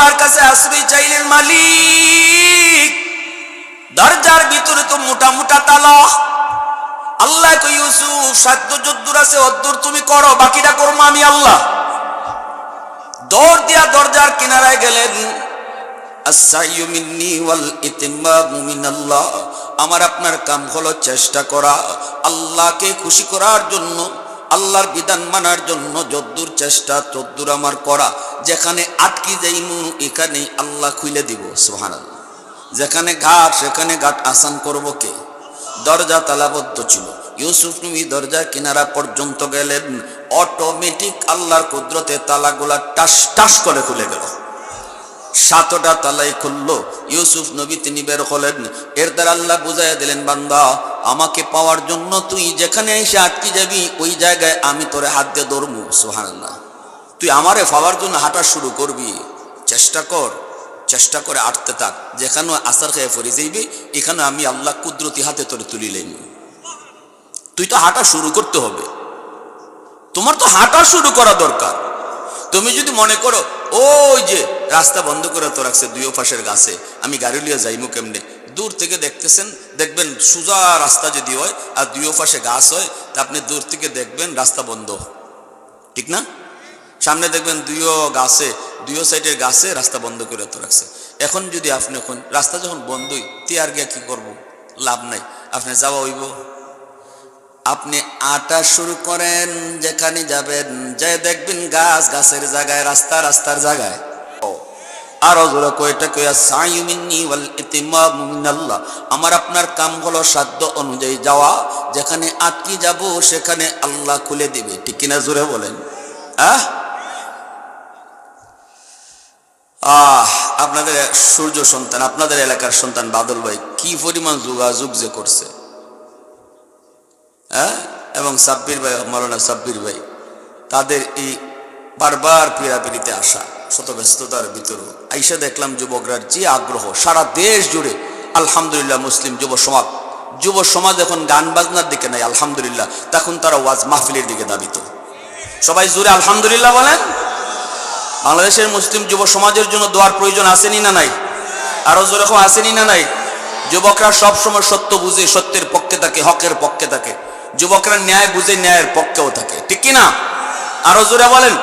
আল্লাহর কাছে আশ্রয় চাইলেন, মালিক দরজার ভিতরে তো মোটা মোটা তালা। আল্লাহ কই, ইউসুফ সাধ্য যদ্দুর আছে অদ্দুর তুমি করো, বাকিটা করবো আমি আল্লাহ। দৌড় দিয়া দরজার কিনারায় গেলেন। আস-সাইয়ু মিন্নি ওয়াল ইতিমামু মিনাল্লাহ, আমার আপনার কাম হলো চেষ্টা করা আল্লাহকে খুশি করার জন্য, আল্লাহর বিধান মানার জন্য যদ্দুর চেষ্টা তদ্দুর আমার করা। যেখানে আটকি যাইমু এখানে আল্লাহ খুলে দিব, সুবহানাল্লাহ। যেখানে ঘাট সেখানে ঘাট আসান করবো কে? দরজা তালাবদ্ধ ছিল। ইউসুফ নবী দরজার কিনারা পর্যন্ত গেলেন, অটোমেটিক আল্লাহর কুদরতে তালাগুলা টাস টাস করে খুলে গেল। 7টা তালাই খুললো। ইউসুফ নবী তিনি বের হলেন। এর দ্বারা আল্লাহ বুঝাইয়া দিলেন, বান্দা আমাকে পাওয়ার জন্য তুই যেখানে এসে আটকে যাবি ওই জায়গায় আমি তোরে হাত দিয়ে ধরবো, সুবহানাল্লাহ। তুই আমারে পাওয়ার জন্য হাঁটা শুরু করবি, চেষ্টা কর, চেষ্টা করে আটতে থাক। যেখানে আসার খেয়ে পড়ে যাইবি এখানে আমি আল্লাহ কুদরতি হাতে তোরে তুলিলেন। তুই তো হাঁটা শুরু করতে হবে, তোমার তো হাঁটা শুরু করা দরকার। তুমি যদি মনে করো ওই যে রাস্তা বন্ধ করে তো রাখছে দুই পাশের গাছে, আমি গাড়ি লিয়ে যাইমু কেমনে, দূর থেকে দেখতেছেন, দেখবেন সোজা রাস্তা যদি হয় আর দুই পাশে গাছ হয় তা আপনি দূর থেকে দেখবেন রাস্তা বন্ধ, ঠিক না? সামনে দেখবেন দুইও সাইডের গাছে রাস্তা বন্ধ করে তো রাখছে। এখন যদি আপনি এখন রাস্তা যখন বন্ধই তিয়ার গিয়া কি করব, লাভ নাই, আপনি যাওয়া হইব। আপনি আটা শুরু করেন, যেখানে যাবেন যাই দেখবেন গাছ গাছের জায়গায়, রাস্তা রাস্তার জায়গায়। আর জোরে কয়টা কইয়া সাইয়ু মিন্নি ওয়াল ইতিমামু মিনাল্লাহ, আমার আপনার কাম হলো সাধ্য অনুযায়ী যাওয়া। যেখানে আটকে যাব সেখানে আল্লাহ খুলে দিবে, ঠিক কিনা জোরে বলেন। আপনাদের সূর্য সন্তান, আপনাদের এলাকার সন্তান বাদল ভাই কি পরিমাণ যোগাযোগ যে করছে, এবং সাব্বির ভাই, মাওলানা সাব্বির ভাই, তাদের এই বারবার পীড়াপিড়িতে আসা শত ব্যস্ততার ভিতরে আইসা দেখলাম যুবকরা যে আগ্রহ সারা দেশ জুড়ে। আলহামদুলিল্লাহ, মুসলিম যুব সমাজ এখন গান বাজনার দিকে নাই, আলহামদুলিল্লাহ, তখন তারা ওয়াজ মাহফিলের দিকে দাবিত। সবাই জুড়ে আলহামদুলিল্লাহ বলেন। বাংলাদেশের মুসলিম যুব সমাজের জন্য দোয়ার প্রয়োজন আসেনি না নাই? আরো যেরকম আসেনি না নাই? যুবকরা সবসময় সত্য বুঝে সত্যের পক্ষে থাকে, হকের পক্ষে থাকে। যুবকরা ন্যায় বুঝে ন্যায়ের পক্ষেও থাকে, ঠিক কিনা? আরো জোরে বলেন।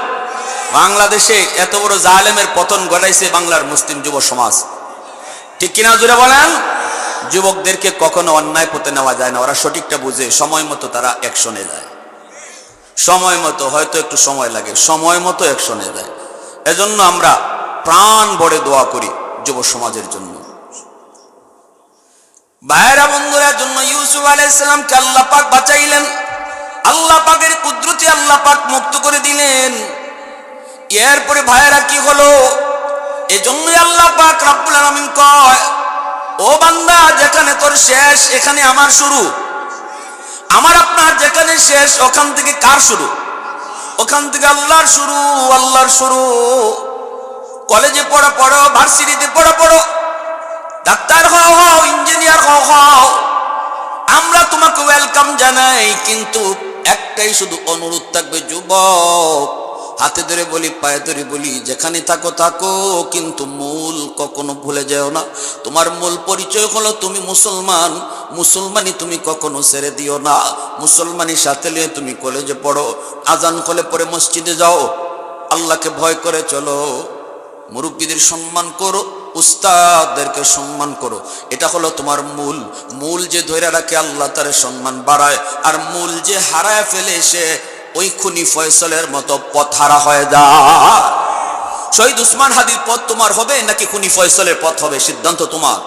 বাংলাদেশে এত বড় জালেমের পতন ঘটাইছে বাংলার মুসলিম যুব সমাজ, ঠিক কিনা জোরে বলেন। যুবকদেরকে কখনো অন্যায় পথে নেওয়া যায় না, ওরা সঠিকটা বুঝে সময় মতো তারা অ্যাকশনে যায়। সময় মতো, হয়তো একটু সময় লাগে, সময় মতো অ্যাকশনে যায়। এজন্য আমরা প্রাণ ভরে দোয়া করি যুব সমাজের জন্য। ভাইরা বন্ধুরা জন্য ইউসুফ আলাইহিস সালামকে আল্লাহ পাক বাঁচাইলেন, আল্লাহ পাকের কুদরতে আল্লাহ পাক মুক্ত করে দিলেন। এরপরে ভাইরা কি হলো, এজন্যই আল্লাহ পাক রব্বুল আলামিন কয়, ও বান্দা যেখানে তোর শেষ এখানে আমার শুরু। আমার আপনার যেখানে শেষ ওখান থেকে কার শুরু? ওখান থেকে আল্লাহর শুরু, আল্লাহর শুরু। কলেজে পড়ো, ভার্সিটিতে পড়ো, ডাক্তার হও, ইঞ্জিনিয়ার হও, আমরা তোমাকে ওয়েলকাম জানাই। কিন্তু একটাই শুধু অনুরোধ থাকবে, যুবক, হাতে ধরে বলি, পায়ে ধরে বলি, যেখানে থাকো, কিন্তু মূল কখনো ভুলে যেও না। তোমার মূল পরিচয় হলো তুমি মুসলমান, মুসলমানি তুমি কখনো ছেড়ে দিও না। মুসলমানি সাথে নিয়ে তুমি কলেজে পড়ো, আজান হলে পরে মসজিদে যাও, আল্লাহকে ভয় করে চলো, মুরব্বীদের সম্মান করো, উস্তাদদেরকে সম্মান করো। এটা হলো তোমার মূল যে ধরে রাখে আল্লাহ তার সম্মান বাড়ায়, আর মূল যে হারায় ফেলে সে ওই খুনি ফয়সলের মতো পথ হারা হয়ে যায়। শহীদ উসমান হাদির পথ তোমার হবে নাকি খুনি ফয়সলের পথ হবে, সিদ্ধান্ত তোমার।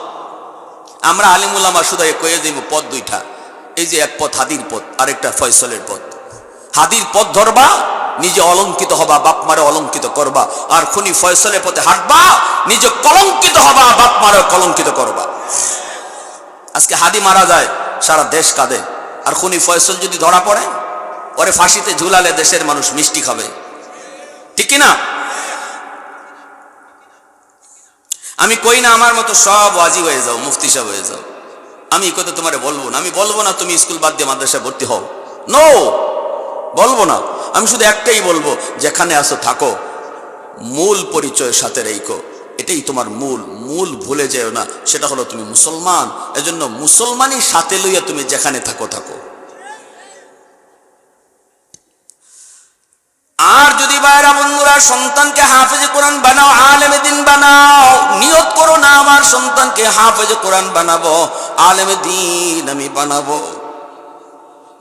আমরা আলিম উলামা শুধু কয়ে দিব পথ দুইটা, এই যে এক পথ হাদির পথ, আরেকটা ফয়সলের পথ। হাদির পথ ধরবা, নিজে অলঙ্কিত হবা, বাপ মারে অলঙ্কিত করবা। আর খুনি ফয়সলের পথে হাঁটবা, নিজে কলঙ্কিত হবা, বাপ মারে কলঙ্কিত করবা। আজকে হাদি মারা যায় সারা দেশ কাঁদে, আর খুনি ফয়সল যদি ধরা পড়ে ওরে ফাঁসিতে ঝুলালে দেশের মানুষ মিষ্টি খাবে, ঠিক কিনা? আমি কই না আমার মতো সব ওয়াজি হয়ে যাও, মুফতি সাহেব হয়ে যাও, আমি এই কথা তোমারে বলবো না। আমি বলবো না তুমি স্কুল বাদ দিয়ে মাদ্রাসায় ভর্তি হও, নো, বলবো না। আমি শুধু একটাই বলবো, যেখানে আসো থাকো, মূল পরিচয়ের সাথে রেখো। এটাই তোমার মূল মূল ভুলে যেও না, সেটা হলো তুমি মুসলমান। এজন্য মুসলমানই সাথে লইয়া তুমি যেখানে থাকো থাকো। আর যদি ভাইরা বন্ধুরা সন্তানকে হাফেজে কোরআন বানাও, আলেমে দিন বানাও, নিয়ত করো না আমার সন্তানকে হাফেজে কোরআন বানাবো, আলেমে দিন আমি বানাবো।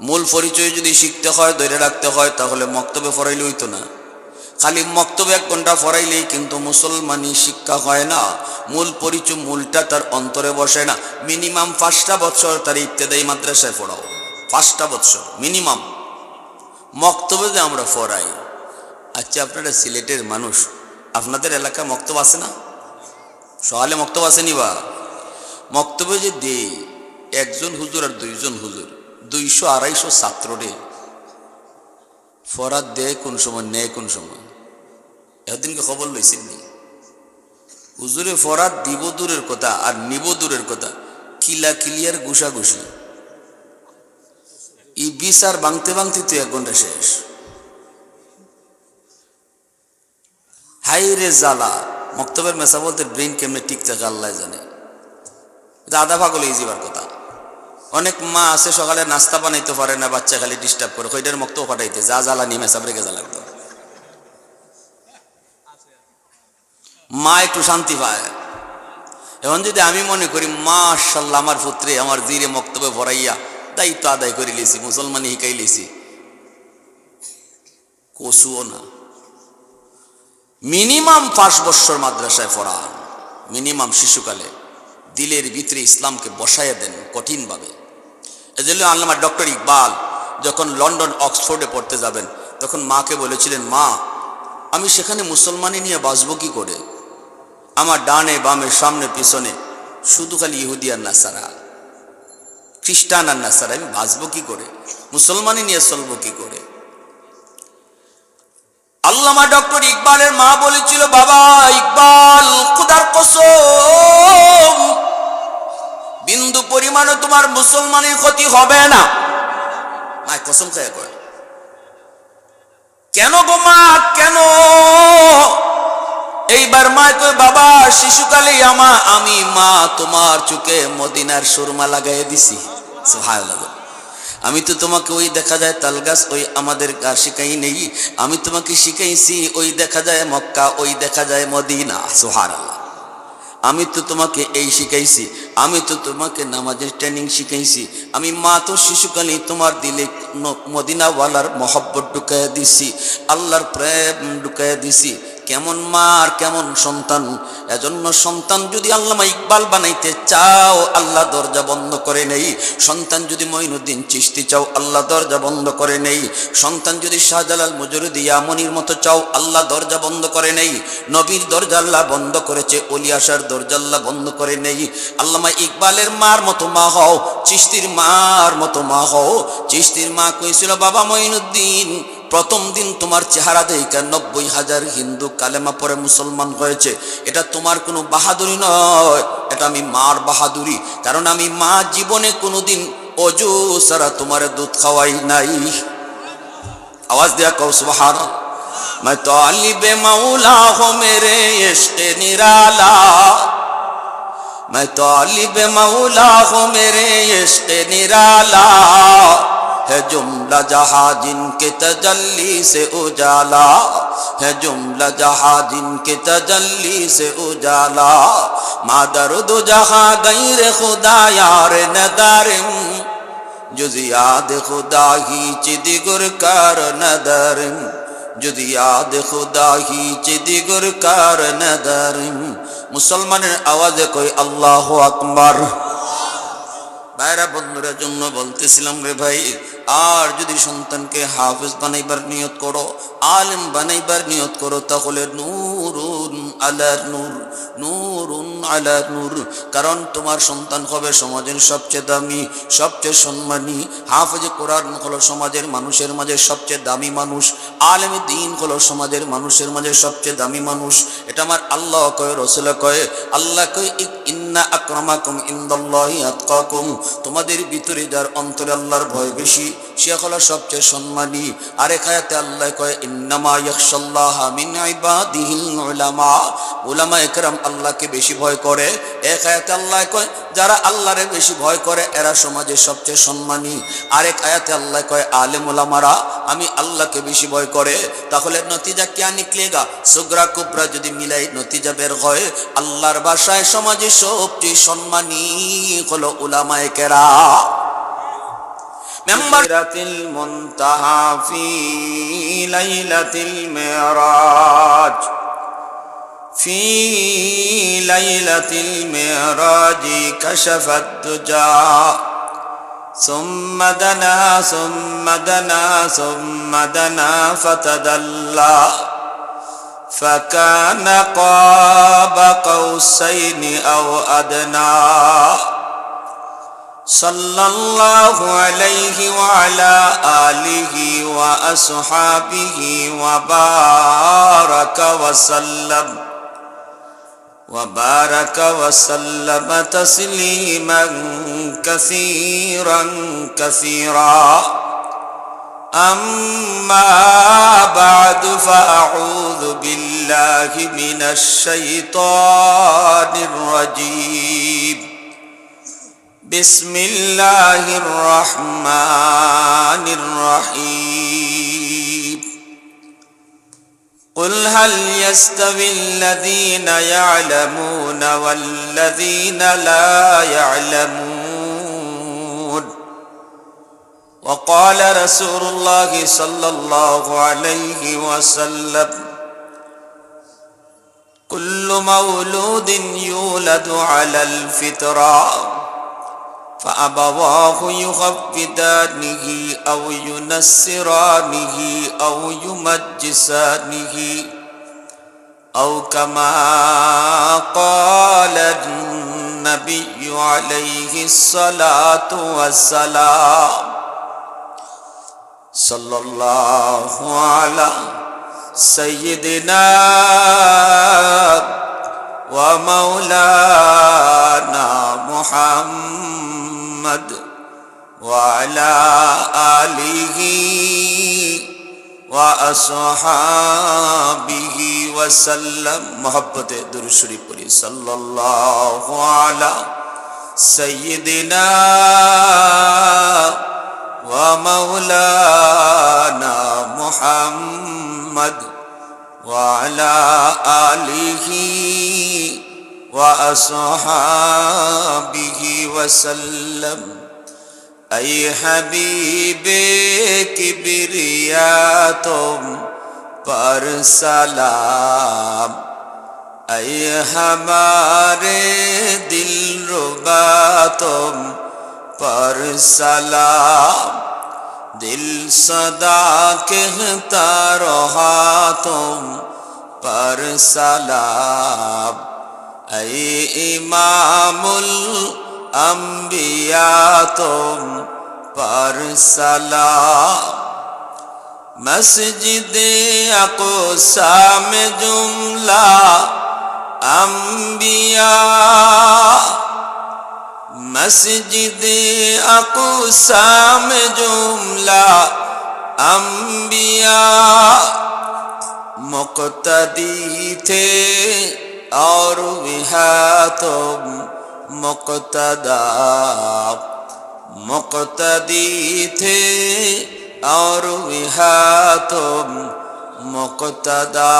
মূল পরিচয় যদি শিখতে হয়, ধরে রাখতে হয়, তাহলে মক্তবে পড়াইলে হইতো না। খালি মক্তবে 1 ঘন্টা পড়াইলেই কিন্তু মুসলমানি শিক্ষা হয় না। মূল পরিচয়, মূলটা তার অন্তরে বসে না। মিনিমাম 5টা বছর তার ইবতেদায়ী মাদ্রাসায় পড়াও, 5টা বছর মিনিমাম মক্তবে যে আমরা পড়াই। আচ্ছা, আপনারা সিলেটের মানুষ, আপনাদের এলাকায় মক্তব আছে না? সকালে মক্তব আসেনি বা? মক্তবে যে দেই একজন হুজুর আর 2জন হুজুর, 200-250 ছাত্ররে ফরাত দেয় কোন সময়, নেয় কোন সময়? এদিনকে খবর লইছেননি? হুজুরে ফরাত দিব দূরের কথা আর নিব দূরের কথা, কিলা কিলিয়ার ঘুষাঘুষি, এই বিচার ভাঙতে ভাঙতে তো 1 ঘন্টা শেষ। হাই রে জ্বালা! মক্তবের মেসা বলতে ব্রেন কেমনে ঠিক থাকে আল্লাহ জানে। আধা পাগল এই যাবার কথা। অনেক মা আছে সকালে নাস্তা বানাইতে পারে না, বাচ্চা খালি ডিস্টার্ব করে, ওইটার মক্তব পাঠাইতে যা জ্বালানি মেসাব রেখে জ্বালা লাগতো। মা একটু শান্তি পায়। এখন যদি আমি মনে করি মাশাআল্লাহ আমার পুত্রে আমার জিরে মক্তবে ভরাইয়া দায়িত্ব আদায় করে লিছি, মুসলমানি শিখাই লিছি, কসুও না। মিনিমাম 5 বছর মাদ্রাসায় পড়ান, মিনিমাম শিশুকালে দিলের ভিতরে ইসলামকে বসাইয়া দেন কঠিনভাবে। এজন্য আল্লামা ডক্টর ইকবাল যখন লন্ডন অক্সফোর্ডে পড়তে যাবেন, তখন মাকে বলেছিলেন, মা আমি সেখানে মুসলমানি নিয়ে বাঁচবো কি করে? আমার ডানে বামে সামনে পিছনে শুধু খালি ইহুদি আর নাসারা, খ্রিস্টান আর নাসারা, আমি বাঁচবো কি করে? মুসলমানি নিয়ে চলবো কি করে? আল্লামা ডক্টর ইকবালের মা বলেছিল, বাবা ইকবাল, খোদার কসম বিন্দু পরিমাণে তোমার মুসলমানের ক্ষতি হবে না। মা কসম খেয়ে কয়, কেন গো মা কেন? এইবার মা কয়, বাবা শিশুকালে আমি মা তোমার চোখে মদিনার সুরমা লাগাই দিছি। সুবহানাল্লাহ। আমি তো তোমাকে ওই দেখা যায় তালগাছ, ওই আমাদের শিখাই নেই, আমি তোমাকে শিখাইছি ওই দেখা যায় মক্কা, ওই দেখা যায় মদিনা। সুবহানাল্লাহ। আমি তো তোমাকে এই শিখাইছি, আমি তো তোমাকে নামাজের ট্রেনিং শিখাইছি, আমি মা তো শিশুকালে তোমার দিলে মদিনাওয়ালার মহব্বত ঢুকাইয়া দিছি, আল্লাহর প্রেম ঢুকাইয়া দিছি। কেমন মা আর কেমন সন্তান! এজন্য সন্তান যদি আল্লামা ইকবাল বানাইতে চাও, আল্লাহ দরজা বন্ধ করে নেই। সন্তান যদি মঈনুদ্দিন চিশতি চাও, আল্লাহ দরজা বন্ধ করে নেই। সন্তান যদি শাহজালাল মুজরিদি ইয়ামনির মতো চাও, আল্লাহ দরজা বন্ধ করে নেই। নবীর দরজা আল্লাহ বন্ধ করেছে, ওলি আসার দরজা আল্লাহ বন্ধ করে নেই। আল্লামা ইকবালের মার মতো মা হও, চিশতির মার মতো মা হও। চিশতির মা কইছিল, বাবা মঈনুদ্দিন, প্রথম দিন তোমার চেহারা দেখে 90,000 হিন্দু কালেমা পড়ে মুসলমান হয়েছে। এটা তোমার কোনো বাহাদুরি নয়, এটা আমি মার বাহাদুরি। কারণ আমি মা জীবনে কোনোদিন অজু ছাড়া তোমার দুধ খাওয়াই নাই। আওয়াজ দেয়া কও সুবহানাল্লাহ। मैं तालिबे मौला हो मेरे इश्क़ निराला, मैं तालिबे मौला हो मेरे इश्क़ निराला, है जुमला जहां जिनके तजल्ली से उजाला, है जुमला जहां जिनके तजल्ली से उजाला, मादर दो जहां गैर खुदा यार नदारिम, जुज़ याद खुदा ही चिदिगुर कार नदारिम, जुज़ याद खुदा ही चिदिगुर कार नदारिम। मुसलमाনের আওয়াজে কই আল্লাহু আকবার। ভাইরা বন্ধুরা জন্য বলতেছিলাম রে ভাই, আর যদি সন্তানকে হাফেজ বানাইবার নিয়ত করো, আলেম বানাইবার নিয়ত করো, তাহলে নূরুন আলা নূর, নূরুন আলা নূর। কারণ তোমার সন্তান হবে সমাজের সবচেয়ে দামি, সবচেয়ে সম্মানী। হাফেজ কোরআন হলো সমাজের মানুষের মাঝে সবচেয়ে দামি মানুষ, আলেম দ্বীন হলো সমাজের মানুষের মাঝে সবচেয়ে দামি মানুষ। এটা আমার আল্লাহ কয়, রাসূল কয়। আল্লাহ কয়, ইন্না আকরামাকুম ইনদাল্লাহি আতকাকুম, তোমাদের ভিতরে যার অন্তরে আল্লাহর ভয় বেশি সে হলো সবচেয়ে সম্মানী। আরেক আয়াতে আল্লাহ কয় ইন্নামা ইয়াখশাল্লাহা মিন ইবাদিহিল উলামা, উলামায়ে কেরাম আল্লাহকে বেশি ভয় করে। এক আয়াতে আল্লাহ কয় যারা আল্লাহরে বেশি ভয় করে এরা সমাজে সবচেয়ে সম্মানী। আরেক আয়াতে আল্লাহ কয় আলেম উলামারা আমি আল্লাহকে বেশি ভয় করে। তাহলে নতিজা क्या निकलेगा? সুগরা কুবরা যদি মিলাই নতিজা বের হয় আল্লাহর ভাষায় সমাজে সবচেয়ে সম্মানী হলো উলামায়ে কেরাম। মেম্বারাতিল মুনতাহা ফি লাইলাতিল মিরাজ, ফি লাইলাতিল মিরাজ কাশাফাত দুজা ثم دنا ثم دنا ثم دنا فتدلى فكان قاب قوسين أو أدنى صلى الله عليه وعلى آله وأصحابه وبارك وسلم وبارك وسلم تسليما كثيرا كثيرا أما بعد فأعوذ بالله من الشيطان الرجيم بسم الله الرحمن الرحيم قل هل يستوي الذين يعلمون والذين لا يعلمون وقال رسول الله صلى الله عليه وسلم كل مولود يولد على الفطرة فأبواه يخفدانه أو ينصرانه أو يمجسانه أو كما قال النبي عليه الصلاة والسلام صلى الله على سيدنا ومولانا محمد وعلى آله وأصحابه وسلم محبت درود شریف پڑھی صلی اللہ علی سیدنا ومولانا محمد وعلى آله وأصحابه وسلم اے حبیب کبریا تم پر سلام، اے ہمارے دل ربا تم پر سلام، دل صدا کہتا رہا تم پر سلام، اے امام الانبیاء تم پر سلام، مسجد اقصی میں جملہ انبیاء، مسجد اقصی میں جملہ انبیاء مقتدی تھے اور وہاں تم مقتدا، مقتدی تھے اور وہاں تم مقتدا،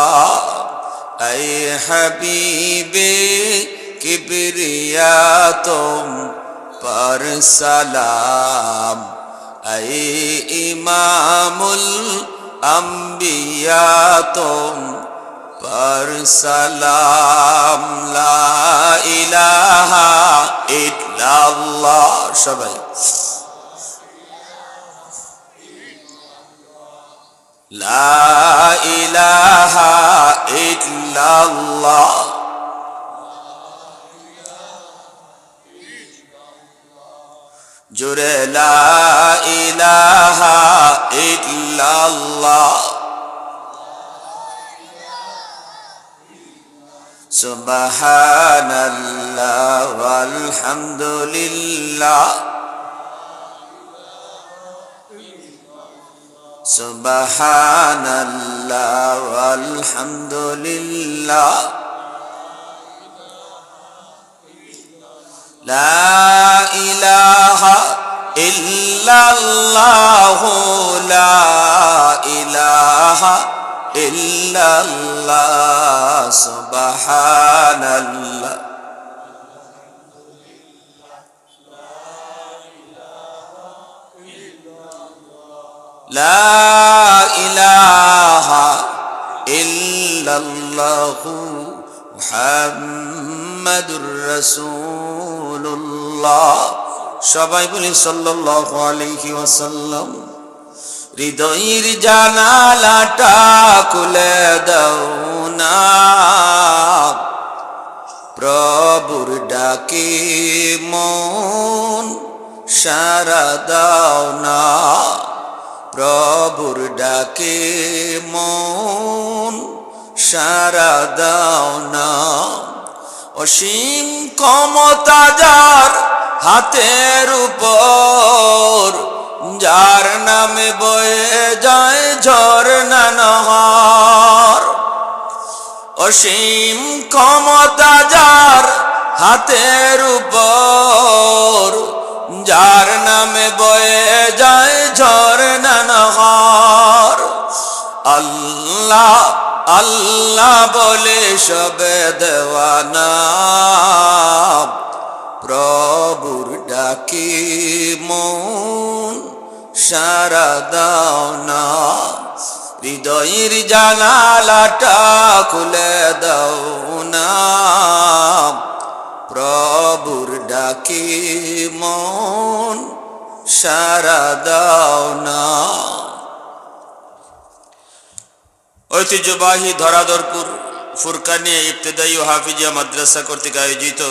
اے حبیب کبریا تم پر سلام، اے امام الانبیاء تم پر سلام، لا الہ الا اللہ সবাই لا الہ الا اللہ জোরে লা ইলাহা ইল্লাল্লাহ সুবহানাল্লাহ ওয়ালহামদুলিল্লাহ সুবহানাল্লাহ ওয়ালহামদুলিল্লাহ লা ইলাহা ইল্লাল্লাহ লা ইলাহা ইল্লাল্লাহ সুবহানাল্লাহ লা ইলাহা ইল্লাল্লাহ মুহাম্মাদুর রাসূলুল্লাহ সবাই বলি সাল্লাল্লাহু আলাইহি ওয়াসাল্লাম হৃদয়ের জানালাটা খুলে দাও না প্রভুর ডাকে মন সাড়া দাও না প্রভুর ডাকে মন সাড়া দাও না অসীম ক্ষমতা যার হাতের উপর যার নামে বয়ে যায় ঝরনা নহর অসীম ক্ষমতা যার হাতের উপর যার নামে বয়ে যায় ঝরনা নহর আল্লাহ আল্লাহ বলে সবে দেওয়ানা প্রভুর ডাকে মন সাড়া দাও না হৃদয়ের জানালাটা খুলে দাও না প্রভুর ডাকে মন সাড়া দাও না ঐতিহ্যবাহী ধরাধরপুর ফুরকানিয়া ইবতেদায়ী ও হাফিজিয়া মাদ্রাসা কর্তৃক আয়োজিত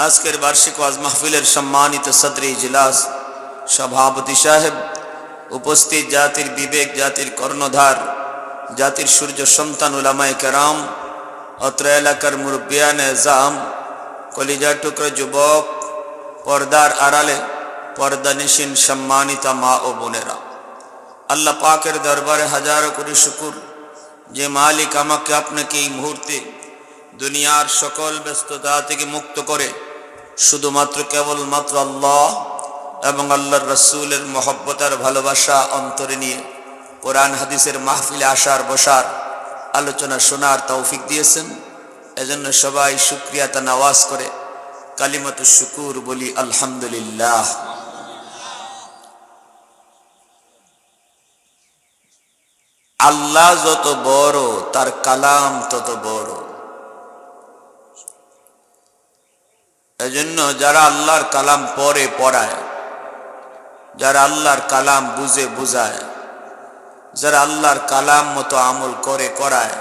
আজকের বার্ষিক ওয়াজ মাহফিলের সম্মানিত সদর ইজলাস সভাপতি সাহেব, উপস্থিত জাতির বিবেক, জাতির কর্ণধার, জাতির সূর্য সন্তান উলামায়ে কেরাম, অত্র এলাকার মুরব্বিয়ানে জাম, কলিজার টুকরো যুবক, পর্দার আড়ালে পর্দানিশীন সম্মানিত মা ও বোনেরা, আল্লাহ পাকের দরবারে হাজারো কোটি শুকর যে মালিক আমাকে আপনাকে এই মুহূর্তে দুনিয়ার সকল ব্যস্ততা থেকে মুক্ত করে শুধুমাত্র কেবলমাত্র আল্লাহ এবং আল্লাহর রাসূলের মহব্বত আর ভালোবাসা অন্তরে নিয়ে কোরআন হাদিসের মাহফিলে আসার বসার আলোচনা শোনার তৌফিক দিয়েছেন। এজন্য সবাই শুকরিয়া তা নওয়াজ করে কালিমাতু শুকুর বলি আলহামদুলিল্লাহ। আল্লাহ যত বড় তার কালাম তত বড়। এজন্য যারা আল্লাহর কালাম পড়ে পড়ায়, যারা আল্লাহর কালাম বুঝে বুঝায়, যারা আল্লাহর কালাম মতো আমল করে করায়,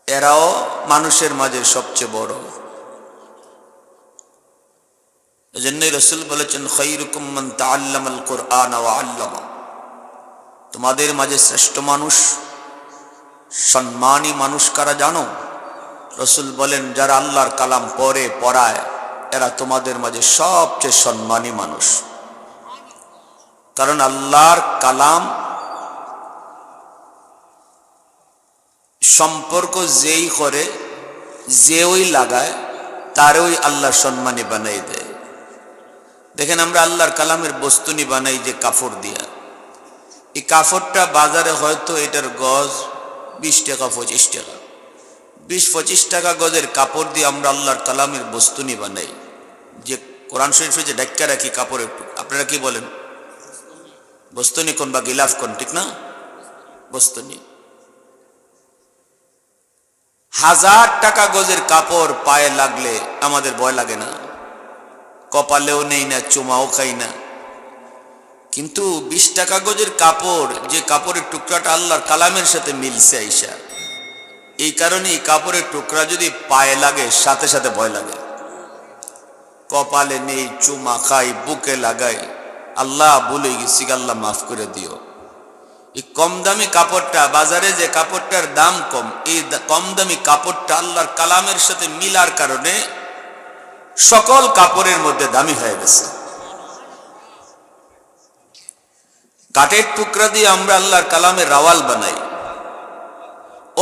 এরাও মানুষের মাঝে সবচেয়ে বড়। এজন্যই রাসূল বলেছেন খায়রুকুম মান তাআল্লামাল কুরআন ওয়া আল্লামা, তোমাদের মাঝে শ্রেষ্ঠ মানুষ, সম্মানী মানুষ কারা জানো? রাসূল বলেন যারা আল্লাহর কালাম পড়ে পড়ায় এরা তোমাদের মাঝে সবচেয়ে সম্মানী মানুষ। কারণ আল্লাহর কালাম সম্পর্ক যেই করে, যে ওই লাগায়, তার ওই আল্লাহ সম্মানী বানাই দেয়। দেখেন আমরা আল্লাহর কালামের বস্তুনি বানাই যে কাপড় দিয়া, এই কাপড়টা বাজারে হয়তো এটার গজ 20 টাকা 25 টাকা, 20-25 টাকা গজের কাপড় দিয়ে আমরা আল্লাহর কালামের বস্তুনি বানাই। যে কোরআন শরীফে যে ঢাক্কা রাখি কাপড়ের, আপনারা কি বলেন? বস্তুনি কোন বা গিলাফ কোন, ঠিক না? বস্তুনি। 1000 টাকা গজের কাপড় পায়ে লাগলে আমাদের ভয় লাগে না, কপালেও নেই না, চুমাও খাই না। কিন্তু 20 টাকা গজের কাপড়, যে কাপড়ের টুকরাটা আল্লাহর কালামের সাথে মিলছে আইসা, এই কারণে এই কাপড়ের টুকরা যদি পায়ে লাগে সাথে সাথে ভয় লাগে। কপালে নেই, চুমা খাই, বুকে লাগাই, আল্লাহ বলে গেছি, আল্লাহ মাফ করে দিও। এই কম দামি কাপড়টা, বাজারে যে কাপড়টার দাম কম, এই কম দামি কাপড়টা আল্লাহর কালামের সাথে মিলার কারণে সকল কাপড়ের মধ্যে দামি হয়ে গেছে। কাঠের টুকরা দিয়ে আমরা আল্লাহর কালামের রাওয়াল বানাই,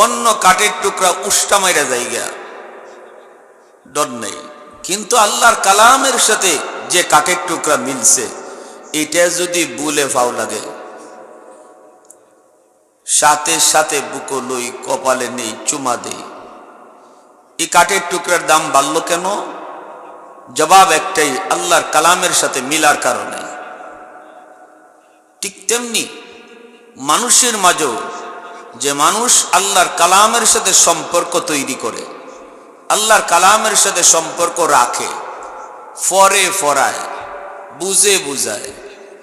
অন্য কাঠের টুকরা উষ্টা মাইরা জায়গা ডর নেই, কিন্তু আল্লাহর কালামের সাথে যে কাঠের টুকরা মিলছে এটা যদি বুলে ফাও লাগে, সাথে সাথে বুকো লই কপালে নেই চুমা দেই। এই কাঠের টুকরার দাম বাড়ল কেন? জবাব একটাই, আল্লাহর কালামের সাথে মিলার কারণে। ঠিক তেমনি মানুষের মাঝেও যে মানুষ আল্লাহর কালামের সাথে সম্পর্ক তৈরি করে, আল্লাহর কালামের সাথে সম্পর্ক রাখে, ফরে ফরায়, বুঝে বুঝায়,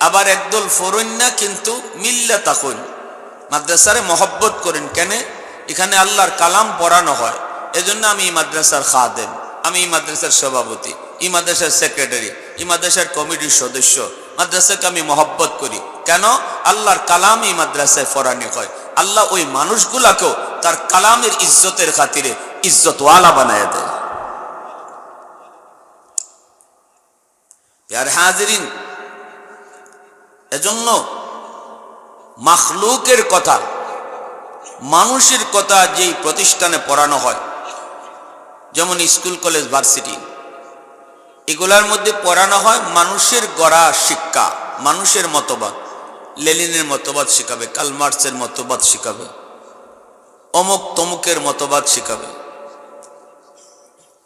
আবার একদল ফরইন না কিন্তু মিল্লা তখন মাদ্রাসারে মহব্বত করেন। কেন? এখানে আল্লাহর কালাম পড়ানো হয়, এজন্য আমি এই মাদ্রাসার খাদেম, আমি এই মাদ্রাসার সভাপতি, এই মাদ্রাসার সেক্রেটারি, এই মাদ্রাসার কমিটির সদস্য, মাদ্রাসাকে আমি মহব্বত করি। কেন? আল্লাহর কালাম এই মাদ্রাসায় পড়ানো হয়। আল্লাহ ওই মানুষগুলাকেও তার কালামের ইজ্জতের খাতিরে ইজ্জতওয়ালা বানায় দেয়। প্যার হাজিরিন, এজন্য মাখলুকের কথা, মানুষের কথা যেই প্রতিষ্ঠানে পড়ানো হয়, যেমন স্কুল কলেজ ভার্সিটি, এগুলার মধ্যে পড়ানো হয় মানুষের গড়া শিক্ষা, মানুষের মতবাদ। লেনিনের মতবাদ শিখাবে, কার্ল মার্কসের মতবাদ শিখাবে, অমুক তমুকের মতবাদ শিখাবে।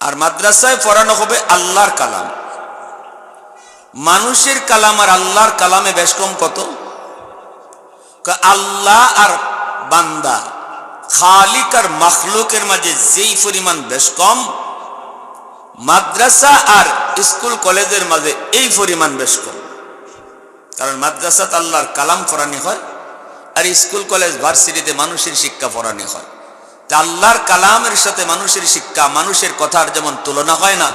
আর মাদ্রাসায় পড়ানো হবে আল্লাহর কালাম। মানুষের কালাম আর আল্লাহর কালামে বেশ কম কত? আল্লাহ আর বান্দা, খালিক আর মাখলুকের মাঝে যেই পরিমাণ বেশ কম, মাদ্রাসা আর স্কুল কলেজের মাঝে এই পরিমাণ বেশ কম। কারণ মাদ্রাসাতে আল্লাহর কালাম পড়ানো হয়, আর স্কুল কলেজ ভার্সিটিতে মানুষের শিক্ষা পড়ানো হয়। তা আল্লাহর কালামের সাথে মানুষের শিক্ষা, মানুষের কথার যেমন তুলনা হয় না,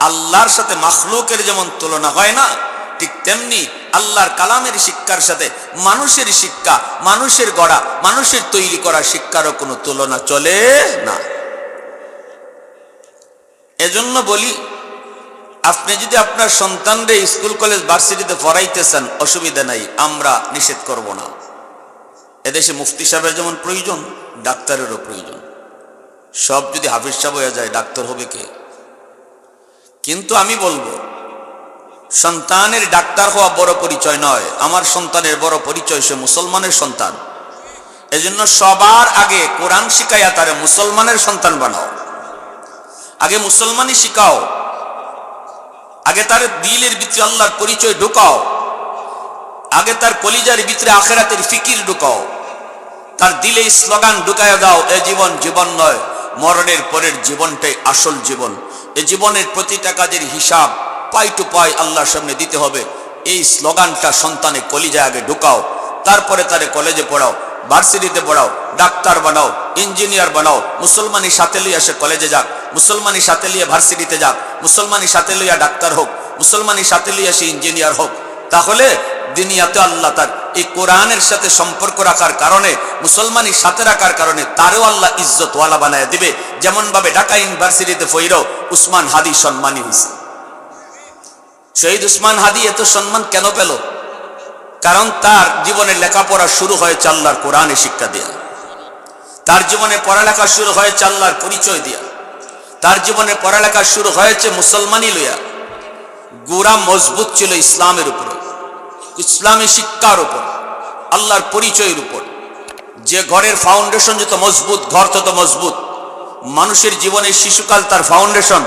আল্লাহর সাথে মাখলুকের যেমন তুলনা হয় না, ঠিক তেমনি আল্লাহর কালামের শিক্ষার সাথে মানুষের শিক্ষা, মানুষের গড়া, মানুষের তৈরি করা শিক্ষারও কোনো তুলনা চলে না। এজন্য বলি, আপনি যদি আপনার সন্তানরে স্কুল কলেজ ভার্সিটিতে পড়াইতে চান, অসুবিধা নাই, আমরা নিষেধ করব না। এদেশে মুফতি সাহেবের যেমন প্রয়োজন, ডাক্তারেরও প্রয়োজন। সব যদি হাফিজ সাহেব হয়ে যায়, ডাক্তার হবে কে? কিন্তু আমি বলবো, সন্তানের ডাক্তার হওয়া বড় পরিচয় নয়। আমার সন্তানের বড় পরিচয়, সে মুসলমানের সন্তান। এজন্য সবার আগে কোরআন শিখাইয়া তারে মুসলমানের সন্তান বানাও। আগে মুসলমানই শিখাও, আগে তার দিলের ভিতরে আল্লাহর পরিচয় ঢুকাও, আগে তার কলিজার ভিতরে আখিরাতের ফিকির ঢুকাও, তার দিলে স্লোগান ঢুকাইয়া দাও, এ জীবন জীবন নয়, মরণের পরের জীবনটাই আসল জীবন। এ জীবনের প্রতিটা কাজের হিসাব পাই টু পাই আল্লাহর সামনে দিতে হবে। এই স্লোগানটা সন্তানে কলিজায় আগে ঢুকাও, তারপরে তারে কলেজে পড়াও, ভার্সিটিতে পড়াও, ডাক্তার বানাও, ইঞ্জিনিয়ার বানাও। মুসলমানি সাথে লইয়া সে কলেজে যাক, মুসলমানি সাথে লিয়ে ভার্সিটিতে যাক, মুসলমানি সাথে লইয়া ডাক্তার হোক, মুসলমানি সাথে লইয়া সে ইঞ্জিনিয়ার হোক। তাহলে দুনিয়াতে আল্লাহ তার এই কোরআনের সাথে সম্পর্ক রাখার কারণে, মুসলমানি সাথে রাখার কারণে তারও আল্লাহ ইজ্জতওয়ালা বানায় দিবে। যেমন ভাবে ঢাকা ইউনিভার্সিটিতে পড়াও উসমান হাদি সম্মানী হয়েছে। শহীদ উসমান হাদি এত সম্মান কেন পেল? কারণ তার জীবনের লেখাপড়া শুরু হয়েছে আল্লাহর কোরআনে শিক্ষা দেয়া, তার জীবনে পড়ালেখা শুরু হয়েছে আল্লাহর পরিচয় দিয়া, তার জীবনে পড়ালেখা শুরু হয়েছে মুসলমানি লইয়া। গোড়া মজবুত ছিল ইসলামের উপরে, ইসলামী শিক্ষার উপর, আল্লাহর পরিচয়ের উপর। যে ঘরের ফাউন্ডেশন যত মজবুত, ঘর তত মজবুত। মানুষের জীবনের শিশুকাল তার ফাউন্ডেশন,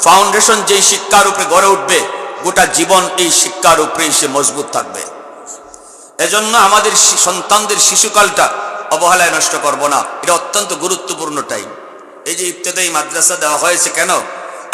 ফাউন্ডেশন যেই শিক্ষার উপরে গড়ে উঠবে, গোটা জীবন এই শিক্ষার উপরেই সে মজবুত থাকবে। এজন্য আমাদের সন্তানদের শিশুকালটা অবহেলায় নষ্ট করব না, এটা অত্যন্ত গুরুত্বপূর্ণ টাইম। এই যে ইবতেদায়ী মাদ্রাসা দেওয়া হয়েছে কেন?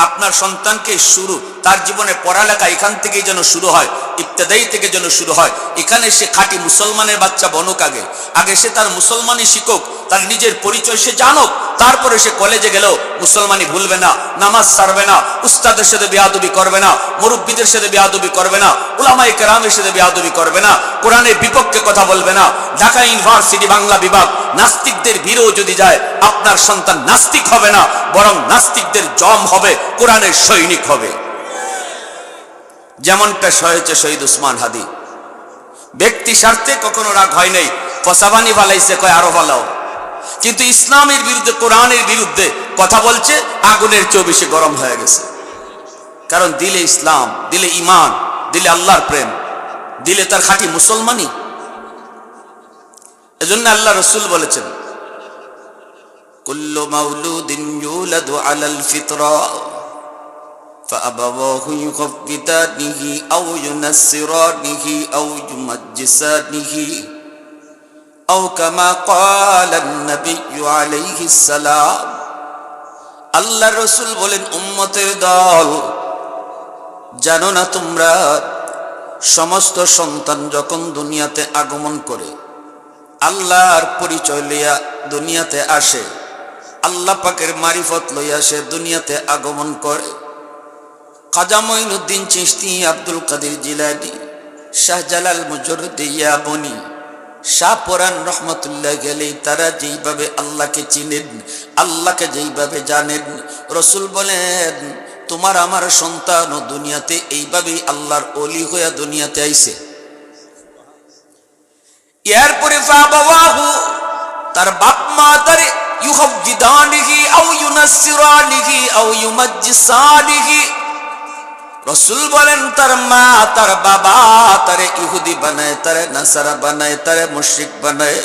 আপনার সন্তানকে শুরু, তার জীবনে পড়ালেখা এখান থেকেই যেন শুরু হয়, ইবতেদায়ী থেকে যেন শুরু হয়। এখানে সে খাঁটি মুসলমানের বাচ্চা বনুক, আগে আগে সে তার মুসলমানই শিখুক, তার নিজের পরিচয় সে জানুক, তারপরে সে কলেজে গেলেও মুসলমানি ভুলবে না, নামাজ ছাড়বে না, উস্তাদের সাথে বেয়াদবি করবে না, মুরব্বীদের সাথে বেয়াদবি করবে না, উলামায়ে কেরামের সাথে বেয়াদবি করবে না, কোরআনের বিপক্ষে কথা বলবে না। ঢাকা ইউনিভার্সিটি বাংলা বিভাগ নাস্তিকদের ভিড়েও যদি যায়, আপনার সন্তান নাস্তিক হবে না, বরং নাস্তিকদের জম হবে, কোরআনের সৈনিক হবে। যেমনটা হয়েছে শহীদ উসমান হাদি। ব্যক্তি স্বার্থে কখনো রাগ হয় নাই, ফসাবানি ফালাইছে, কয় আরো ফালাও, কিন্তু ইসলামের বিরুদ্ধে, কোরআনের বিরুদ্ধে কথা বলছে, আগুনের চেয়েও বেশি গরম হয়ে গেছে। কারণ দিলে ইসলাম, দিলে ইমান, দিলে আল্লাহর প্রেম, দিলে তার খাঁটি মুসলমানি। এজন্য আল্লাহ রাসূল বলেছেন, কুল্লু মাউলুদিন ইউলাদু আলাল ফিতরা فأبواه يخفدانه أو ينصرانه أو يمجسانه أو كما قال النبي عليه السلام। আল্লাহ রাসূল বলেন, উম্মতের দল, জানো না তোমরা সমস্ত সন্তান যখন দুনিয়াতে আগমন করে, আল্লাহর পরিচয় লইয়া দুনিয়াতে আসে, আল্লাহ পাকের মারিফত লইয়া সে দুনিয়াতে আগমন করে। খাজা মঈনুদ্দিন চিশতি, আব্দুল কাদের জিলানী, শাহজালাল মুজরদিয়া বনি, শাহ পরান রহমতুল্লাহ আলাইহি, তারা যেইভাবে আল্লাহকে চিনেন, আল্লাহকে যেইভাবে জানেন, রাসূল বলেন তোমার আমার সন্তান ও দুনিয়াতে এইভাবেই আল্লাহর ওলি হইয়া দুনিয়াতে আইছে। এরপরে ফাবাওয়াহু, তার বাপ মা তারে ইউহাজ্জিদানিহি আও ইউনাসসিরানিহি আও ইউমাজ্জিসানিহি, রাসূল বলেন তার মা তার বাবা তারে ইহুদি বানায়, তারে নাসারা বানায়, তারে মুশরিক বানায়।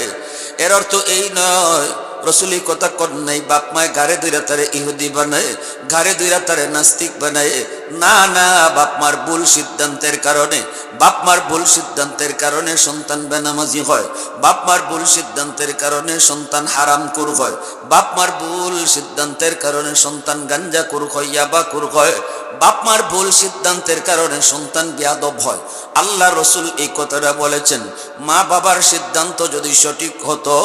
এর অর্থ এই নয়, রাসূল এই কথা কোন নাই বাপ মায় গারে ধইরা তারে ইহুদি বানায়, গারে ধইরা তারে নাস্তিক বানায়। না না, বাপ মার ভুল সিদ্ধান্তের কারণে, বাপ মার ভুল সিদ্ধান্তের কারণে সন্তান বেনামাজি হয়, বাপ মার ভুল সিদ্ধান্তের কারণে সন্তান হারামখোর হয়, বাপ মার ভুল সিদ্ধান্তের কারণে সন্তান গাঞ্জাখোর হয়, ইয়াবাখোর হয়, বাপ মার ভুল সিদ্ধান্তের কারণে সন্তান বেয়াদব হয়। আল্লাহ রাসূল এই কথাটা বলেছেন, মা বাবার সিদ্ধান্ত যদি সঠিক হতো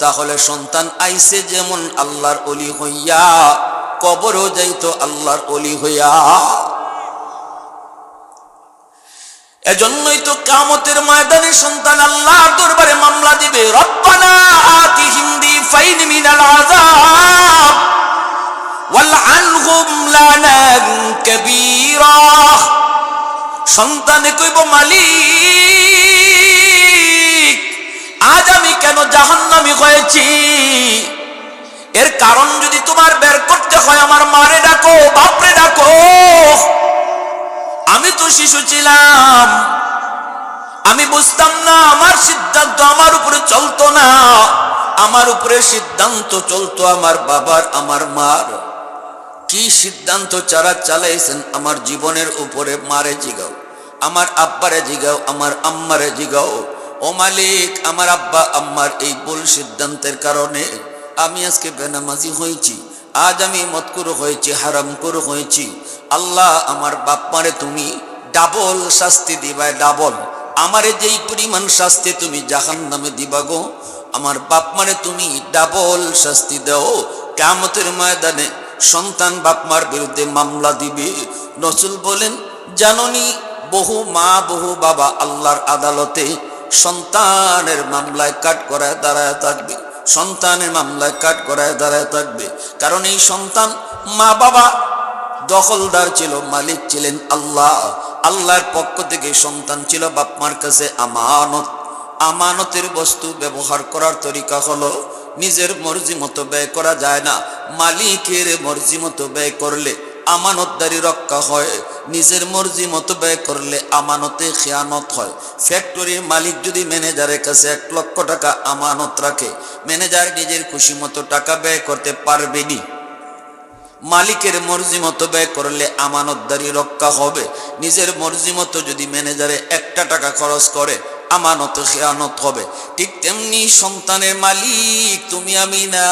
তাহলে সন্তান আইছে যেমন আল্লাহর ওলি হইয়া, কবরও যাইতো আল্লাহর ওলি হইয়া। এজন্যই তো কিয়ামতের ময়দানে সন্তান আল্লাহর দরবারে মামলা দিবে, রব্বানা আতিহিম দিফাইন মিনাল আযাব ওয়ালআনহুম লানান কাবীরা। সন্তানে কইব, মালিক আজ আমি কেন জাহান্নামী হয়েছি, এর কারণ যদি তোমার বের করতে হয় আমার মারে ডাকো, বাপরে ডাকো। আমি তো শিশু ছিলাম, আমি বুঝতাম না, আমার সিদ্ধান্ত আমার উপরে চলতো না, আমার উপরে সিদ্ধান্ত চলতো আমার বাবার, আমার মার। কি সিদ্ধান্ত চারা চালাইছেন আমার জীবনের উপরে, মারে জিগাও, আমার আব্বারে জিগাও, আমার আম্মারে জিগাও। ও মালিক, আমার আব্বা আম্মার এই ভুল সিদ্ধান্তের কারণে আমি আজকে বেনামাজি হয়েছি, আজ আমি মদকুর হয়েছি, হারামখোর হয়েছি। আল্লাহ, আমার বাপ মারে তুমি ডাবল শাস্তি দিবা, ডাবল। আমারে যেই পরিমাণ শাস্তি তুমি জাহান্নামে দিবা গো, আমার বাপ মারে তুমি ডাবল শাস্তি দাও। কিয়ামতের ময়দানে সন্তান বাপ মার বিরুদ্ধে মামলা দিবে। রাসূল বলেন, জাননি বহু মা বহু বাবা আল্লাহর আদালতে সন্তানের মামলায় কাঠ করায় দাঁড়ায় থাকবে, সন্তানের মামলায় কাঠ করায় দাঁড়ায় থাকবে। কারণ এই সন্তান মা বাবা দখলদার ছিল, মালিক ছিলেন আল্লাহ। আল্লাহর পক্ষ থেকে সন্তান ছিল বাপ মার কাছে আমানত। আমানতের বস্তু ব্যবহার করার তরিকা হলো নিজের মর্জি মতো ব্যয় করা যায় না, মালিকের মর্জি মতো ব্যয় করলে আমানতদারি রক্ষা হয়, নিজের মর্জি মতো ব্যয় করলে আমানতে খেয়ানত হয়। ফ্যাক্টরির মালিক যদি ম্যানেজারের কাছে 1 লক্ষ টাকা আমানত রাখে, ম্যানেজার নিজের খুশি মতো টাকা ব্যয় করতে পারবেনি। মালিকের মর্জি মতো ব্যয় করলে আমানতদারি রক্ষা হবে। নিজের মর্জি মতো যদি ম্যানেজারে 1টা টাকা খরচ করে, আমানত খেয়ানত হবে। ঠিক তেমনি সন্তানের মালিক তুমি আমি না,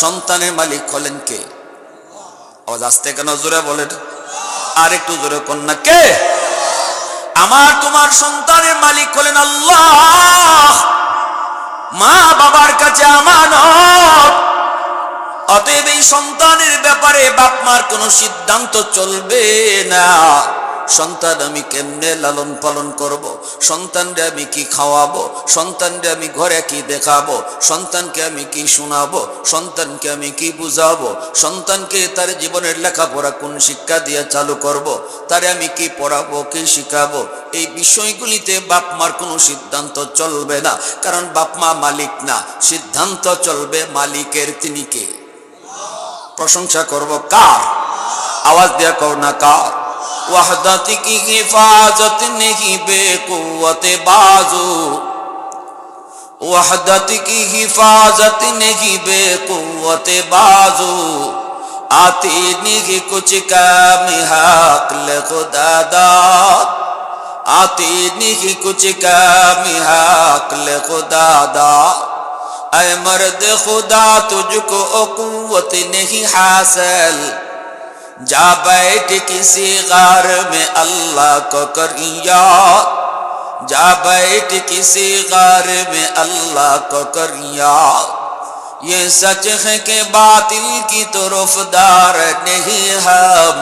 সন্তানের মালিক হলেন কে? আওয়াজ আসতে কেন, জোরে বলেন, আর একটু জোরে কন্যা কে? আমার তোমার সন্তানের মালিক হলেন আল্লাহ। মা বাবার কাছে আমানত। অতএব এই সন্তানের ব্যাপারে বাপ মার কোনো সিদ্ধান্ত চলবে না। সন্তান আমি কেমনে লালন পালন করব, সন্তানকে আমি কি খাওয়াবো, সন্তানকে আমি ঘরে কি দেখাবো, সন্তানকে আমি কি শোনাবো, সন্তানকে আমি কি বুঝাবো, সন্তানকে তার জীবনের লেখাপড়া কোন শিক্ষা দিয়ে চালু করব, তারে আমি কি পড়াবো, কি শিখাবো, এই বিষয়গুলিতে বাপ মার কোনো সিদ্ধান্ত চলবে না। কারণ বাপ মা মালিক না, সিদ্ধান্ত চলবে মালিকের। তিনি কে? প্রশংসা করব কার? আওয়াজ দিয়া কও না কার? वहदत की हिफाजत नहीं बेकुव्वत बाजू, वहदत की हिफाजत नहीं बेकुव्वत बाजू, आती नहीं कुछ काम हक़ खुदा दाद, आती नहीं कुछ काम हक़ खुदा दाद। ऐ मर्द खुदा तुझको कुव्वत नहीं हासिल, जा बैठ किसी गार में अल्लाह को कर याद, जा बैठ किसी गार में अल्लाह को कर याद। ये सच है कि बातिल की तरफदार नहीं हम,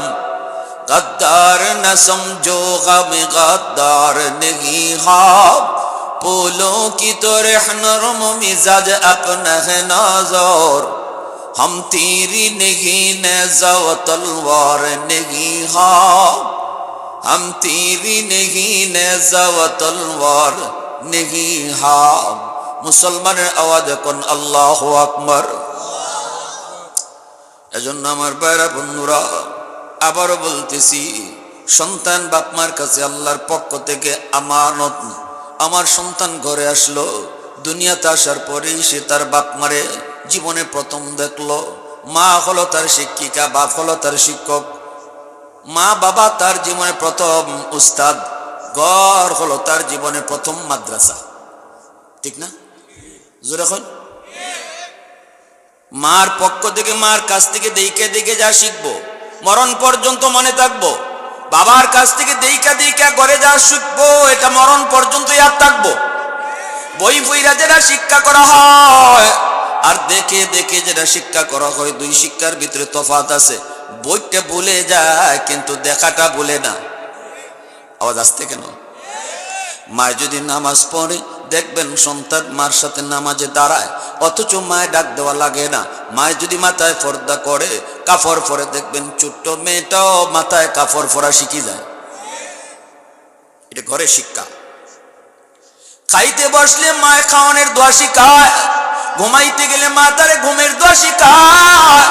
गद्दार न समझो गम गद्दार नहीं हम। फूलों की तरह नरम मिजाज अपना है नज़र, हम तेरी नहीं नेज़ा व तलवार नहीं हाँ, हम तेरी नहीं नेज़ा व तलवार नहीं हाँ। मुसलमाনের আওয়াজ কোন আল্লাহু আকবার। এজন্য আমার ভাইরা বন্ধুরা, আবারও বলতেছি, সন্তান বাপ মার কাছে আল্লাহর পক্ষ থেকে আমানত। আমার সন্তান ঘরে আসলো, দুনিয়াতে আসার পরেই সে তার বাপ মারে জীবনে প্রথম দেখলো। মা হলো তার শিক্ষিকা, বাপ হলো তার শিক্ষক। মা বাবা তার জীবনে প্রথম উস্তাদ, ঘর হলো তার জীবনে প্রথম মাদ্রাসা। ঠিক না? জোরে কন। মার পক্ষ থেকে, মার কাছ থেকে দেখে দেখে যা শিখবো মরণ পর্যন্ত মনে থাকবো। বাবার কাছ থেকে দেখা দেখা ঘরে যা শিখবো এটা মরণ পর্যন্ত ইয়াদ থাকবো। বই বইরা যেটা শিক্ষা করা হয় আর দেখে দেখে যেটা শিক্ষা করা হয়, দুই শিক্ষার ভিতরে তফাৎ আছে। বইটা ভুলে যায় কিন্তু দেখাটা ভুলে না। আওয়াজ আসতে কেন? মায় যদি নামাজ পড়ে দেখবেন সন্তান মার সাথে নামাজে দাঁড়ায়, অথচ মায় ডাক দেওয়া লাগে না। মায় যদি মাথায় পর্দা করে, কাফর পরে, দেখবেন ছোট্ট মেয়েটাও মাথায় কাফর পরা শিখে যায়। এটা ঘরের শিক্ষা। খাইতে বসলে মায় খাওয়ানোর দোয়া শিখায়, ঘুমাইতে গেলে মা তারে ঘুমের দোয়া শিখায়।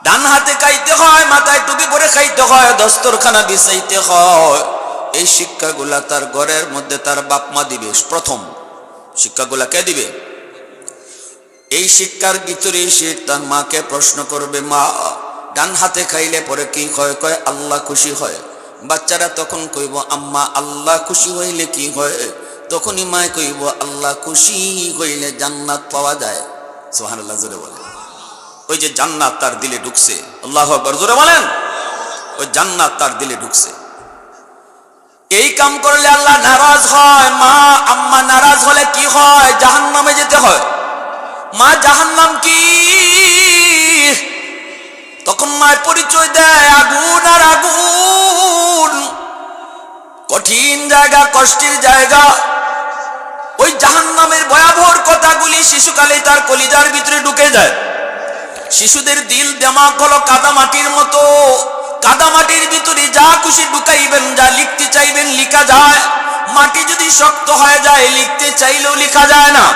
ডান হাতে খাইতে হয়, মাথায় টুপি পরে খাইতে হয়, দস্তরখানা বিছাইতে হয়। এই শিক্ষাগুলা তার ঘরের মধ্যে তার বাপ মা দিবে। প্রথম শিক্ষাগুলা কে দিবে? এই শিক্ষার ভিতরে সে তার মাকে প্রশ্ন করবে, মা ডান হাতে খাইলে পরে কি হয়? কয় আল্লাহ খুশি হয়। বাচ্চারা তখন কইব, আম্মা আল্লাহ খুশি হইলে কি হয়? তখনই মায় কইব, আল্লাহ খুশি হইলে জান্নাত পাওয়া যায়। সুবহানাল্লাহ জোরে বলেন। ওই যে জান্নাত তার দিলে ঢুকছে। আল্লাহু আকবার জোরে বলেন। ওই জান্নাত তার দিলে ঢুকছে। এই কাম করলে আল্লাহ নারাজ হয়। মা আম্মা নারাজ হলে কি হয়? জাহান্নামে যেতে হয়। মা জাহান্নাম কি? তখন মায়ের পরিচয় দেয় আগুন আর আগুন, কঠিন জায়গা, কষ্টের জায়গা। ওই জাহান্নামের ভয়াবহ কথাগুলি শিশুকালে তার কলিজার ভিতরে ঢুকে যায়। শিশুদের দিল দেমাগ হলো কাদা মাটির মতো। কাদা মাটির ভিতরে যা খুশি ঢুকাইবেন, যা লিখতে চাইবেন লিখা যায়। মাটি যদি শক্ত হয়ে যায় লিখতে চাইলেও লিখা যায় না।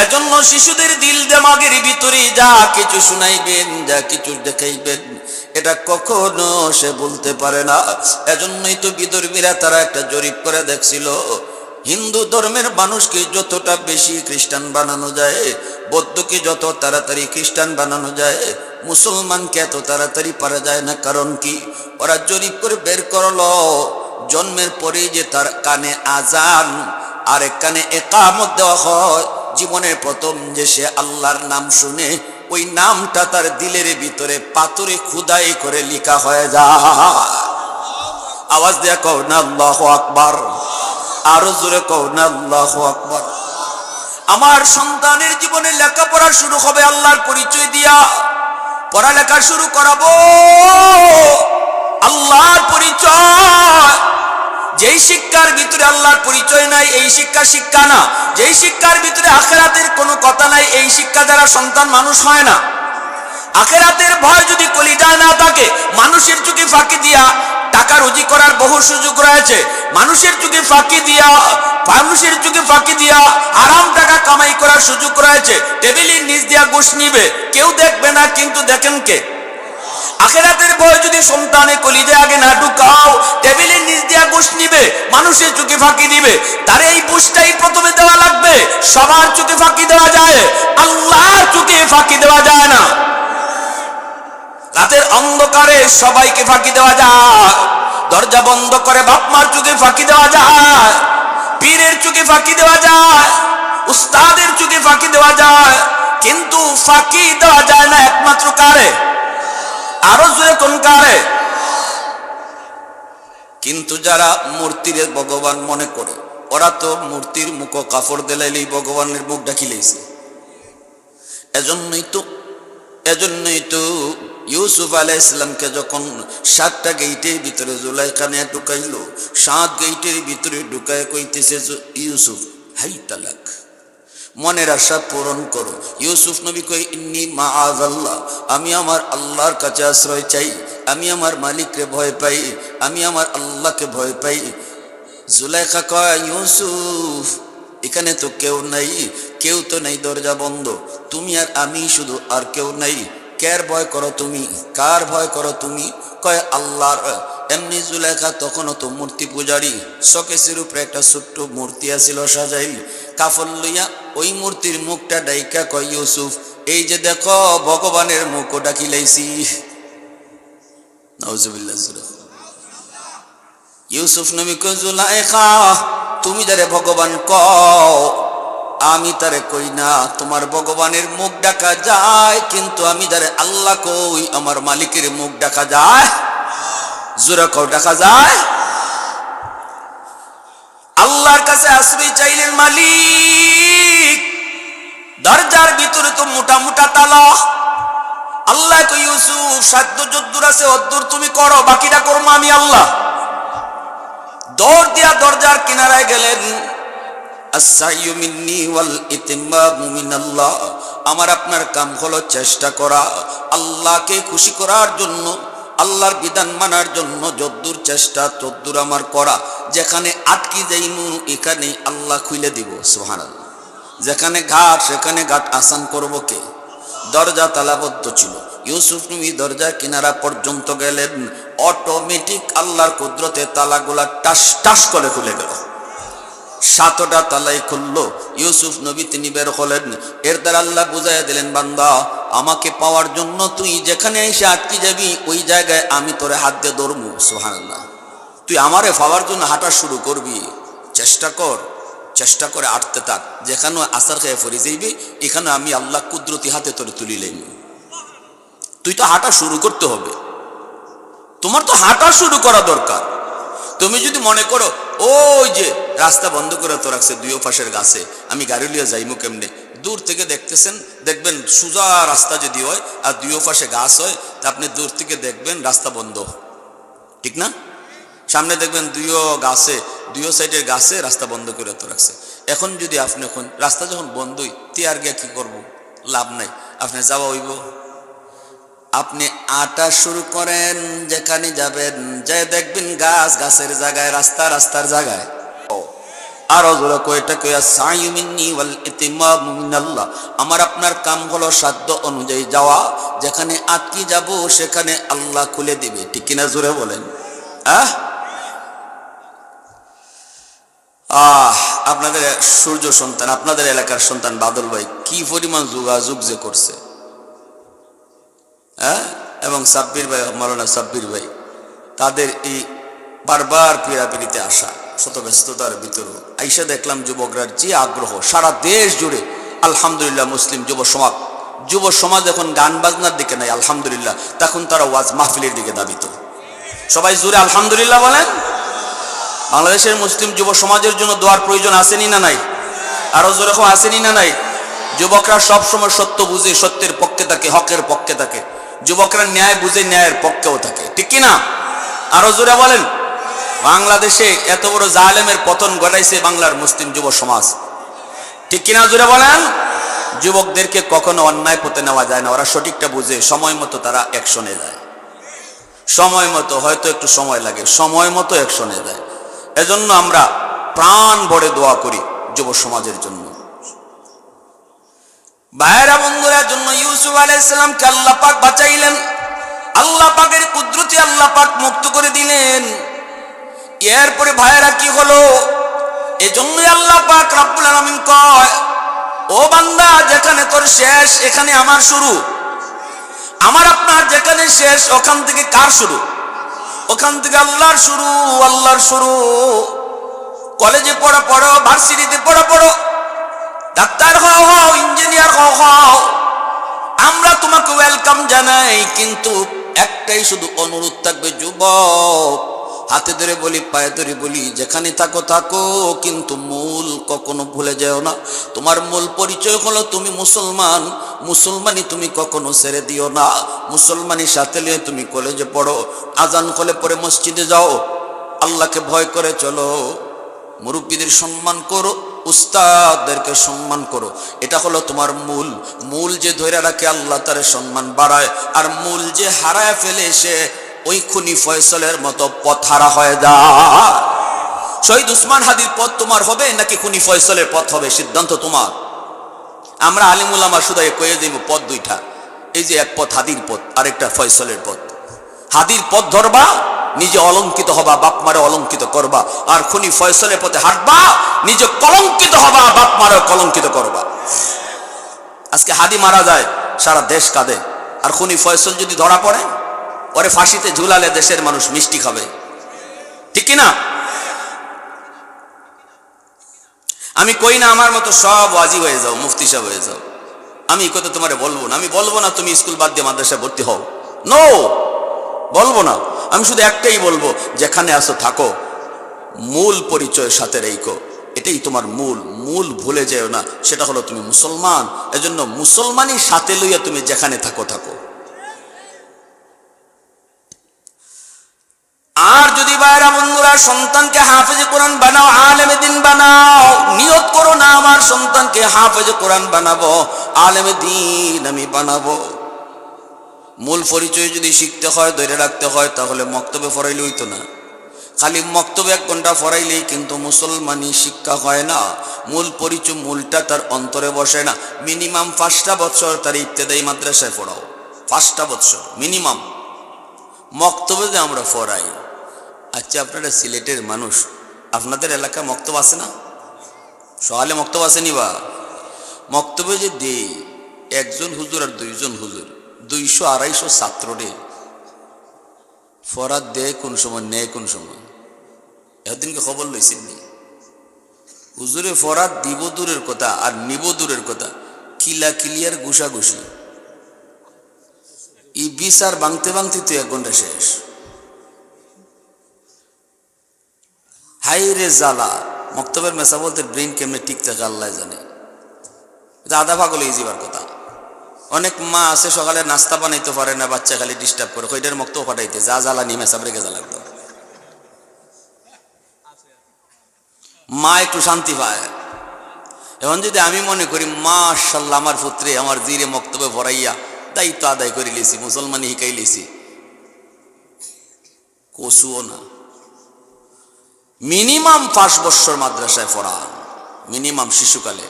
এজন্য শিশুদের দিল দেমাগের ভিতরে যা কিছু শুনাইবেন, যা কিছু দেখাইবেন, এটা কখনো সে বলতে পারে না। এজন্যই তো বিধর্মীরা তারা একটা জরিপ করে দেখছিল, হিন্দু ধর্মের মানুষকে যতটা বেশি খ্রিস্টান বানানো যায়, বৌদ্ধকে যত তাড়াতাড়ি খ্রিস্টান বানানো যায়, মুসলমানকে এত তাড়াতাড়ি পারা যায় না। কারণ কি? ওরা জরিপ করে বের করলো, জন্মের পরে যে তার কানে আজান আর এক কানে ইকামত দেওয়া হয়, জীবনের প্রথম যে সে আল্লাহর নাম শুনে, ওই নামটা তার দিলের ভিতরে পাথরে খুদাই করে লেখা হয়ে যায়। আওয়াজ দেয়া কও না আল্লাহু আকবার। আরো জোরে কও না আল্লাহু আকবার। আমার সন্তানের জীবনে লেখাপড়া শুরু হবে আল্লাহর পরিচয় দিয়া, পড়ালেখা শুরু করাবো আল্লাহর পরিচয়। যেই শিক্ষার ভিতরে আল্লাহর পরিচয় নাই এই শিক্ষা শিক্ষা না। যেই শিক্ষার ভিতরে আখিরাতের কোনো কথা নাই এই শিক্ষা দ্বারা সন্তান মানুষ হয় না। আখিরাতের ভয় যদি কলিজায় না থাকে, মানুষের চোখে ফাঁকি দিয়া টাকা রুজি করার বহু সুযোগ রয়েছে। মানুষের চোখে ফাঁকি দিয়া আরাম টাকা কামাই করার সুযোগ রয়েছে। টেবিলের নিচ দিয়া ঘুষ নিবে, কেউ দেখবে না, কিন্তু দেখেন কে? আখিরাতের ভয় যদি সন্তানে কলিজায় আগে না ঢুকাও, টেবিলের নিচ দিয়া ঘুষ নিবে, মানুষের চোখে ফাঁকি দিবে। তার এই ঘুষটাই প্রথমে দেওয়া লাগবে। সবার চোখে ফাঁকি দেওয়া যায়, আল্লাহর চোখে ফাঁকি দেওয়া যায় না। রাতের অন্ধকারে সবাইকে ফাঁকি দেওয়া যায়, দরজা বন্ধ করে বাপ মার চোখে ফাঁকি দেওয়া যায়, পীরের চোখে ফাঁকি দেওয়া যায়, উস্তাদের চোখে ফাঁকি দেওয়া যায়, কিন্তু ফাঁকি দেওয়া যায় না একমাত্র কারে? আরো জোরে কোন কারে? কিন্তু যারা মূর্তির ভগবান মনে করে, ওরা তো মূর্তির মুখ কাপড় দিলাইলেই ভগবানের মুখ ঢাকি লাইছে। এজন্যই তো ইউসুফ আলাইহিস সালামকে যখন 7টা গেটের ভিতরে জুলাইখা নিয়ে ঢুকাইলো, 7 গেটের ভিতরে ঢুকায় কইতেছে, ইউসুফ হাই তালাক, মনের আশা পূরণ করো। ইউসুফ নবী কই, ইন্নী মাআযাল্লাহ, আমি আমার আল্লাহর কাছে আশ্রয় চাই, আমি আমার মালিককে ভয় পাই, আমি আমার আল্লাহকে ভয় পাই। জুলাইখা কয়, ইউসুফ এখানে তো কেউ নাই, কেউ তো নাই, দরজা বন্ধ, তুমি আর আমি শুধু, আর কেউ নাই। কার ভয় করো তুমি? কার ভয় করো তুমি? কয় আল্লাহর। এমনি জুলাইখা তখনও তো মূর্তি পূজারী, শোকেসের উপরে একটা ছোট্ট মূর্তি আছিল সাজাইল, কাফন লইয়া ওই মূর্তির মুখটা ডাইকা কয়, ইউসুফ এই যে দেখো ভগবানের মুখ ডাকি লাইছি। নাউজুবিল্লাহ। ইউসুফ নবী কয়, জুলাইখা তুমি যারে ভগবান কও, আমি তারে কই না, তোমার ভগবানের মুখ ডাকা যায়, কিন্তু আমি যারে আল্লাহ কই, আমার মালিকের মুখ ডাকা যায়। জোরে কও, ডাকা যায়। আল্লাহর কাছে আশ্রয় চাইলেন মালিক, দরজার ভিতরে তো মোটা মোটা তালা। আল্লাহ কই, ইউসুফ সাধ্য যদ্দুর আছে অদ্দুর তুমি করো, বাকিটা করবো আমি আল্লাহ। দৌড় দিয়া দরজার কিনারায় গেলেন। আস-সাইয়্যু মিন্নী ওয়াল ইতিমামু মিনাল্লাহ, আমার আপনার কাম হলো চেষ্টা করা আল্লাহকে খুশি করার জন্য, আল্লাহর বিধান মানার জন্য। যদ্দূর চেষ্টা তদ্দূর আমার করা। যেখানে আটকি যাইমু এখানে আল্লাহ খুলে দিব, সুবহানাল্লাহ। যেখানে ঘাট সেখানে ঘাট আসান করব কে? দরজা তালাবদ্ধ ছিল। ইউসুফ নবী দরজার কিনারা পর্যন্ত গেলেন, অটোমেটিক আল্লাহর কুদরতে তালাগুলা টাস টাস করে খুলে গেল। 7টা তালাই খুললো। ইউসুফ নবী তিনি বের হলেন। এর দ্বারা আল্লাহ বুঝাইয়া দিলেন, বান্দা আমাকে পাওয়ার জন্য তুই যেখানে এসে আটকে যাবি ওই জায়গায় আমি তোরে হাত দিয়ে ধরবো, সুবহানাল্লাহ। তুই আমারে পাওয়ার জন্য হাঁটা শুরু করবি, চেষ্টা কর, চেষ্টা করে আটতে থাক। যেখানে আসার খেয়ে ফরি যাইবি এখানে আমি আল্লাহ কুদরতি হাতে তোরে তুলি লাইব। তুই তো হাঁটা শুরু করতে হবে, তোমার তো হাঁটা শুরু করা দরকার। তুমি যদি মনে করো ওই যে রাস্তা বন্ধ করে তো রাখছে দুই পাশের গাছে, আমি গাড়ি লিয়ে যাইমু কেমনে, দূর থেকে দেখতেছেন, দেখবেন সোজা রাস্তা যদি হয় আর দুই পাশে গাছ হয়, তা আপনি দূর থেকে দেখবেন রাস্তা বন্ধ, ঠিক না? সামনে দেখবেন দুইও সাইডের গাছে রাস্তা বন্ধ করে তো রাখছে। এখন যদি আপনি এখন রাস্তা যখন বন্ধই তিয়ার গিয়া কি করবো, লাভ নাই, আপনি যাওয়া হইব। আপনি আটা শুরু করেন, যেখানে যাবেন যে দেখবেন গাছ গাছের জায়গায়, রাস্তা রাস্তার জায়গায়। আরো জোরে কয়টা কইয়া, সাইয়্যু মিন্নী ওয়াল ইতিমামু মিনাল্লাহ, আমার আপনার কাম হলো সাধ্য অনুযায়ী যাওয়া। যেখানে আটকে যাব সেখানে আল্লাহ খুলে দিবে, ঠিক কিনা? জোরে বলেন। আপনাদের সূর্য সন্তান, আপনাদের এলাকার সন্তান বাদল ভাই কি পরিমাণ যোগাযোগ যে করছে, এবং সাব্বির ভাই, মাওলানা সাব্বির ভাই, তাদের এই বারবার পীড়াপিড়িতে আসা শত ব্যস্ততার ভিতরে আইসা দেখলাম যুবকরার যে আগ্রহ সারা দেশ জুড়ে। আলহামদুলিল্লাহ, মুসলিম যুব সমাজ এখন গান বাজনার দিকে নাই, আলহামদুলিল্লাহ, তখন তারা ওয়াজ মাহফিলের দিকে দাবিত। সবাই জুড়ে আলহামদুলিল্লাহ বলেন। বাংলাদেশের মুসলিম যুব সমাজের জন্য দোয়ার প্রয়োজন আসেনি না নাই? আরো জোরে আসেনি না নাই? যুবকরা সবসময় সত্য বুঝে সত্যের পক্ষে থাকে, হকের পক্ষে থাকে। যুবকরা ন্যায় বুঝে ন্যায়ের পক্ষেও থাকে, ঠিক কিনা? আরো জোরে বলেন। বাংলাদেশে এত বড় জালেমের পতন ঘটাইছে বাংলার মুসলিম যুব সমাজ, ঠিক কিনা? জোরে বলেন। যুবকদেরকে কখনো অন্যায় পথে নেওয়া যায় না, ওরা সঠিকটা বুঝে সময় মতো তারা অ্যাকশনে যায়। সময় মতো, হয়তো একটু সময় লাগে, সময় মতো অ্যাকশনে যায়। এজন্য আমরা প্রাণ ভরে দোয়া করি যুব সমাজের জন্য। ভাইরা বন্ধুরা, জন্য ইউসুফ আলাইহিস সালামকে আল্লাহ পাক বাঁচাইলেন। আল্লাহ পাকের কুদরতে আল্লাহ পাক মুক্ত করে দিলেন। এরপরে ভাইরা কি হলো? এজন্যই আল্লাহ পাক রব্বুল আলামিন কয়, ও বান্দা, যেখানে তোর শেষ এখানে আমার শুরু। আমার আপনার যেখানে শেষ ওখান থেকে কার শুরু? ওখান থেকে আল্লাহর শুরু, আল্লাহর শুরু। কলেজে পড়া পড়ো, ভার্সিটিতে পড়া পড়ো, ডাক্তার হও হও, ইঞ্জিনিয়ার হও হও, আমরা তোমাকে ওয়েলকাম জানাই। কিন্তু একটাই শুধু অনুরোধ থাকবে, যুবক, হাতে ধরে বলি, পায়ে ধরে বলি, যেখানে থাকো থাকো, কিন্তু মূল কখনো ভুলে যেও না। তোমার মূল পরিচয় হলো তুমি মুসলমান। মুসলমানি তুমি কখনো ছেড়ে দিও না। মুসলমানের সাথে নিয়ে তুমি কলেজে পড়ো, আজান হলে পরে মসজিদে যাও, আল্লাহকে ভয় করে চলো, মুরব্বীদের সম্মান করো, উস্তাদদেরকে সম্মান করো। এটা হলো তোমার মূল। মূল যে ধরে রাখে আল্লাহ তার সম্মান বাড়ায়, আর মূল যে হারায় ফেলে সে ওই খুনি ফয়সলের মতো পথ হারা হয়ে যায়। শহীদ উসমান হাদির পথ তোমার হবে নাকি খুনি ফয়সলের পথ হবে, সিদ্ধান্ত তোমার। আমরা আলিম উলামা শুধু কয়ে দিব পথ দুইটা, এই যে এক পথ হাদির পথ, আরেকটা ফয়সলের পথ। হাদির পথ ধরবা, নিজে অলঙ্কিত হবা, বাপ মারে অলঙ্কিত করবা। আর খুনি ফয়সলের পথে হাঁটবা, নিজে কলঙ্কিত হবা, বাপ মারে কলঙ্কিত করবা। আজকে হাদি মারা যায়, সারা দেশ কাঁদে। আর খুনি ফয়সল যদি ধরা পড়ে, ওরে ফাঁসিতে ঝুলালে দেশের মানুষ মিষ্টি খাবে, ঠিক কিনা? আমি কই না আমার মতো সব ওয়াজি হয়ে যাও, মুফতি সাহেব হয়ে যাও। আমি এই কথা তোমারে বলবো না। আমি বলবো না তুমি স্কুল বাদ দিয়ে মাদ্রাসায় ভর্তি হও, নো, বলবো না। আমি শুধু একটাই বলবো, যেখানে আসো থাকো, মূল পরিচয়ের সাথে রেখো, এটাই তোমার মূল। মূল ভুলে যেও না, সেটা হলো তুমি মুসলমান। এজন্য মুসলমানই সাথে লইয়া তুমি যেখানে থাকো থাকো। আর যদি ভাইরা বন্ধুরা সন্তানকে হাফেজে কোরআন বানাও, আলেমে দিন বানাও, নিয়ত করো না আমার সন্তানকে হাফেজে কোরআন বানাবো, আলেমে দিন আমি বানাবো। মূল পরিচয় যদি শিখতে হয়, ধরে রাখতে হয়, তাহলে মক্তবে পড়াইলে হইতো না। খালি মক্তবে 1 ঘন্টা পড়াইলেই কিন্তু মুসলমানি শিক্ষা হয় না। মূল পরিচয়, মূলটা তার অন্তরে বসে না। মিনিমাম 5টা বছর তার ইবতেদায়ী মাদ্রাসায় পড়াও, 5টা বছর মিনিমাম। মক্তবে যে আমরা পড়াই, আচ্ছা আপনারা সিলেটের মানুষ, আপনাদের এলাকায় মক্তব আছে না? সকালে মক্তব আসেনি বা? মক্তবে যে দেই, 1জন হুজুর আর 2জন হুজুর, 200-250 ছাত্র রে ফরাত দেয় কোন সময়, নেয় কোন সময়? এদিনকে খবর লইছেন নি? হুজুরে ফরাত দিব দূরের কথা, আর নিব দূরের কথা, কিলা কিলিয়ার ঘুষাঘুষি। এই বিচার ভাঙতে ভাঙতে তো 1 ঘন্টা শেষ। হাই রে জ্বালা! মক্তবের মেসা বলতে ব্রেন কেমনে ঠিক থাকে আল্লাহ জানে। এটা আধা পাগল হয়ে যাবার কথা। অনেক মা আছে সকালে নাস্তা বানাইতে পারে না, বাচ্চা খালি ডিস্টার্ব করে, ওইটার মক্তব পাঠাইতে যা জ্বালা নিয়ে মেসাব রেখে জ্বালা লাগতো। মা একটু শান্তি পায়। এখন যদি আমি মনে করি মাশাআল্লাহ আমার পুত্রে আমার জিরে মক্তবে ভরাইয়া দায়িত্ব আদায় করে লিছি, মুসলমানি শিখাই লিছি, কসুও না। মিনিমাম 5 বছর মাদ্রাসায় পড়ান, মিনিমাম শিশুকালে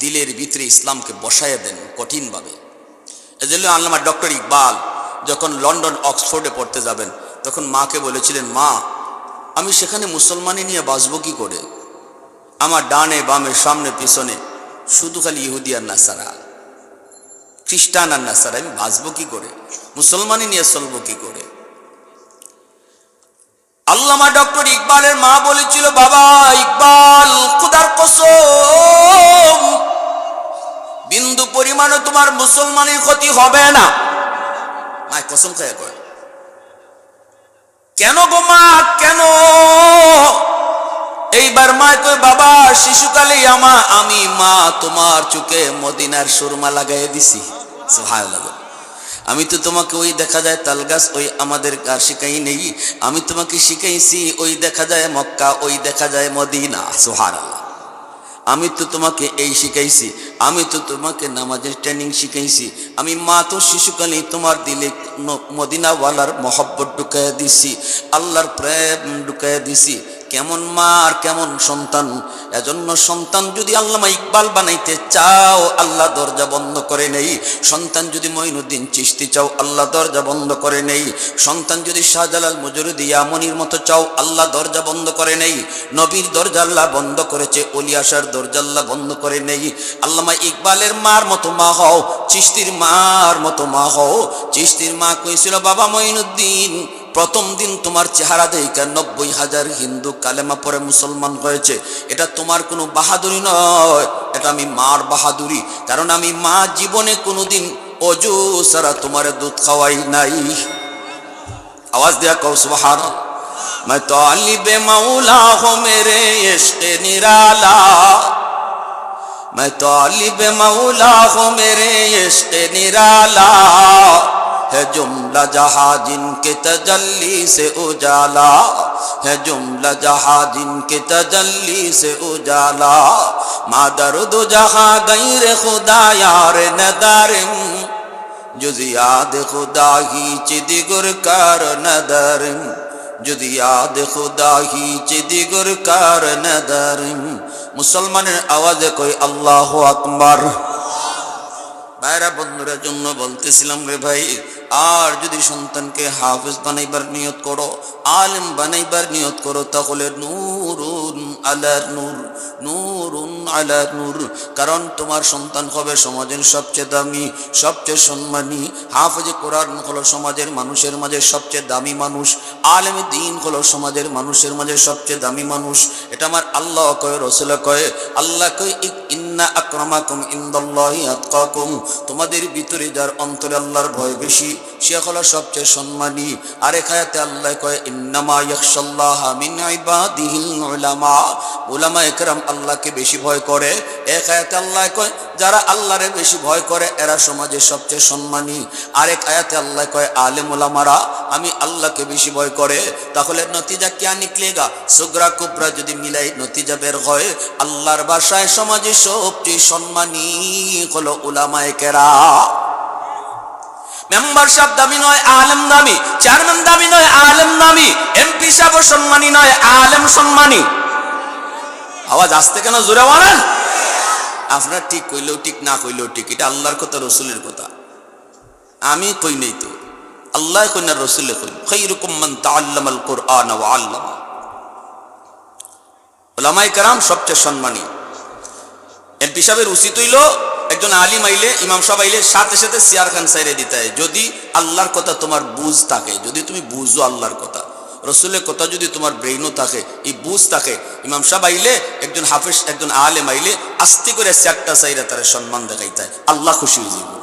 দিলের ভিতরে ইসলামকে বসাইয়া দেন কঠিনভাবে। এজন্য আল্লামা ডক্টর ইকবাল যখন লন্ডন অক্সফোর্ডে পড়তে যাবেন, তখন মাকে বলেছিলেন, মা আমি সেখানে মুসলমানি নিয়ে বাঁচবো কি করে? আমার ডানে বামে সামনে পিছনে শুধু খালি ইহুদি আর নাসারা, খ্রিস্টান আর নাসারা, আমি বাঁচবো কি করে? মুসলমানি নিয়ে চলবো কি করে? আল্লামা ডক্টর ইকবালের মা বলেছিল, বাবা ইকবাল, খুদার কসম বিন্দু পরিমাণে তোমার মুসলমানের ক্ষতি হবে না। মায় কসম খেয়ে কয়, কেন গো মা, কেন? এইবার মা কই বাবা শিশুকালেই আমি মা তোমার চোখে মদিনার সুরমা লাগাই দিছি। সুবহানাল্লাহ। আমি তো তোমাকে ওই দেখা যায় তালগাছ ওই আমাদের আর শিখাই নেই, আমি তোমাকে শিখাইছি ওই দেখা যায় মক্কা ওই দেখা যায় মদিনা। সুবহানাল্লাহ। আমি তো তোমাকে এই শিখাইছি, আমি তো তোমাকে নামাজের ট্রেনিং শিখাইছি, আমি মা তো শিশুকালেই তোমার দিলে মদিনাওয়ালার মহব্বত ঢুকাইয়া দিছি, আল্লাহর প্রেম ঢুকাইয়া দিছি। কেমন মা আর কেমন সন্তান। এজন্য সন্তান যদি আল্লামা ইকবাল বানাইতে চাও আল্লাহ দরজা বন্ধ করে নেই। সন্তান যদি মঈনুদ্দিন চিশতি চাও আল্লাহ দরজা বন্ধ করে নেই। সন্তান যদি শাহজালাল মুজরিদি ইয়ামনির মতো চাও আল্লাহ দরজা বন্ধ করে নেই। নবীর দরজা আল্লাহ বন্ধ করেছে, ওলি আসার দরজা আল্লাহ বন্ধ করে নেই। আল্লামা ইকবালের মার মতো মা হও, চিশতির মার মতো মা হও। চিশতির মা কইছিল বাবা মঈনুদ্দিন প্রথম দিন তোমার চেহারা দেখা 90,000 হিন্দু কালেমা পড়ে মুসলমান হয়েছে। এটা তোমার কোনো বাহাদুরি নয়, এটা আমি মার বাহাদুরি। কারণ আমি মা জীবনে কোনোদিন অজু ছাড়া তোমার দুধ খাওয়াই নাই। আওয়াজ দিয়া কও সুবহানাল্লাহ। मैं तालिबे मौला हूँ मेरे इश्क़ निराला, मैं तालिबे मौला हूँ मेरे इश्क़ निराला, है जुमला जहाँ जिनके तजल्ली से उजाला, है जुमला जहाँ जिनके तजल्ली से उजाला, मादर दो जहाँ गैर खुदा यार नदारिम, जुज़ याद खुदा ही चिदिगुर कार नदारिम, जुज़ याद खुदा ही चिदिगुर कार नदारिम। मुसलमाনের আওয়াজে কই আল্লাহু আকবার। ভাইরা বন্ধুরা জন্য বলতেছিলাম রে ভাই, আর যদি সন্তানকে হাফেজ বানাইবার নিয়ত করো, আলেম বানাইবার নিয়ত করো, তাহলে নূরুন আলা নূর, নূরুন আলা নূর। কারণ তোমার সন্তান হবে সমাজের সবচেয়ে দামি, সবচেয়ে সম্মানী। হাফেজে কোরআন হলো সমাজের মানুষের মাঝে সবচেয়ে দামি মানুষ, আলেমে দ্বীন হলো সমাজের মানুষের মাঝে সবচেয়ে দামি মানুষ। এটা আমার আল্লাহ কয়, রাসূল কয়। আল্লাহ কয় ইন্না আকরামাকুম ইনদাল্লাহি আতকাকুম, তোমাদের ভিতরে যার অন্তরে আল্লাহর ভয় বেশি সে হলো সবচেয়ে সম্মানী। আরেক আয়াতে আল্লাহ কয় ইন্নামা ইয়াখশাল্লাহা মিন ইবাদিহিল উলামা, উলামা একরাম আল্লাহকে বেশি ভয় করে। এক আয়াতে আল্লাহ কয় যারা আল্লাহরে বেশি ভয় করে এরা সমাজের সবচেয়ে সম্মানী। আরেক আয়াতে আল্লাহ কয় আলেম উলামারা আমি আল্লাহকে বেশি ভয় করে। তাহলে নতিজা क्या निकलेगा, সুগরা কুবরা যদি মিলাই নতিজা বের হয় আল্লাহর ভাষায় সমাজে সবচেয়ে সম্মানী হলো উলামায়ে কেরাম। মেম্বার সাহেব দামি নয় আলেম দামি, চেয়ারম্যান দামি নয় আলেম দামি, এমপি সাহেব সম্মানী নয় আলেম সম্মানী। আওয়াজ আসতে কেন জোরে বলেন। আপনারা ঠিক কইলেও ঠিক না কইলেও ঠিক, এটা আল্লাহর কথা রাসূলের কথা। আমি কই নাই তো, আল্লাহ কই না রাসূলে কই। খায়রুকুম মান তাআল্লামাল কুরআন ওয়া আল্লামা। উলামায়ে কেরাম সবচেয়ে সম্মানী। এমপি সাহেবের উচিত হইল একজন আলিম আইলে ইমাম সাহেব আইলে সাথে সাথে চেয়ার খান সাইরে দিতে হয়, যদি আল্লাহর কথা তোমার বুঝ থাকে, যদি তুমি বুঝো আল্লাহর কথা, রসুলের কথা যদি তোমার ব্রেইনও থাকে, এই বুঝ থাকে। ইমাম সাহেব আইলে একজন হাফেজ একজন আলেম আইলে আস্তে করে চেয়ারটা সাইরে তার সম্মান দেখাইতে হয়, আল্লাহ খুশি হয়ে যাবে।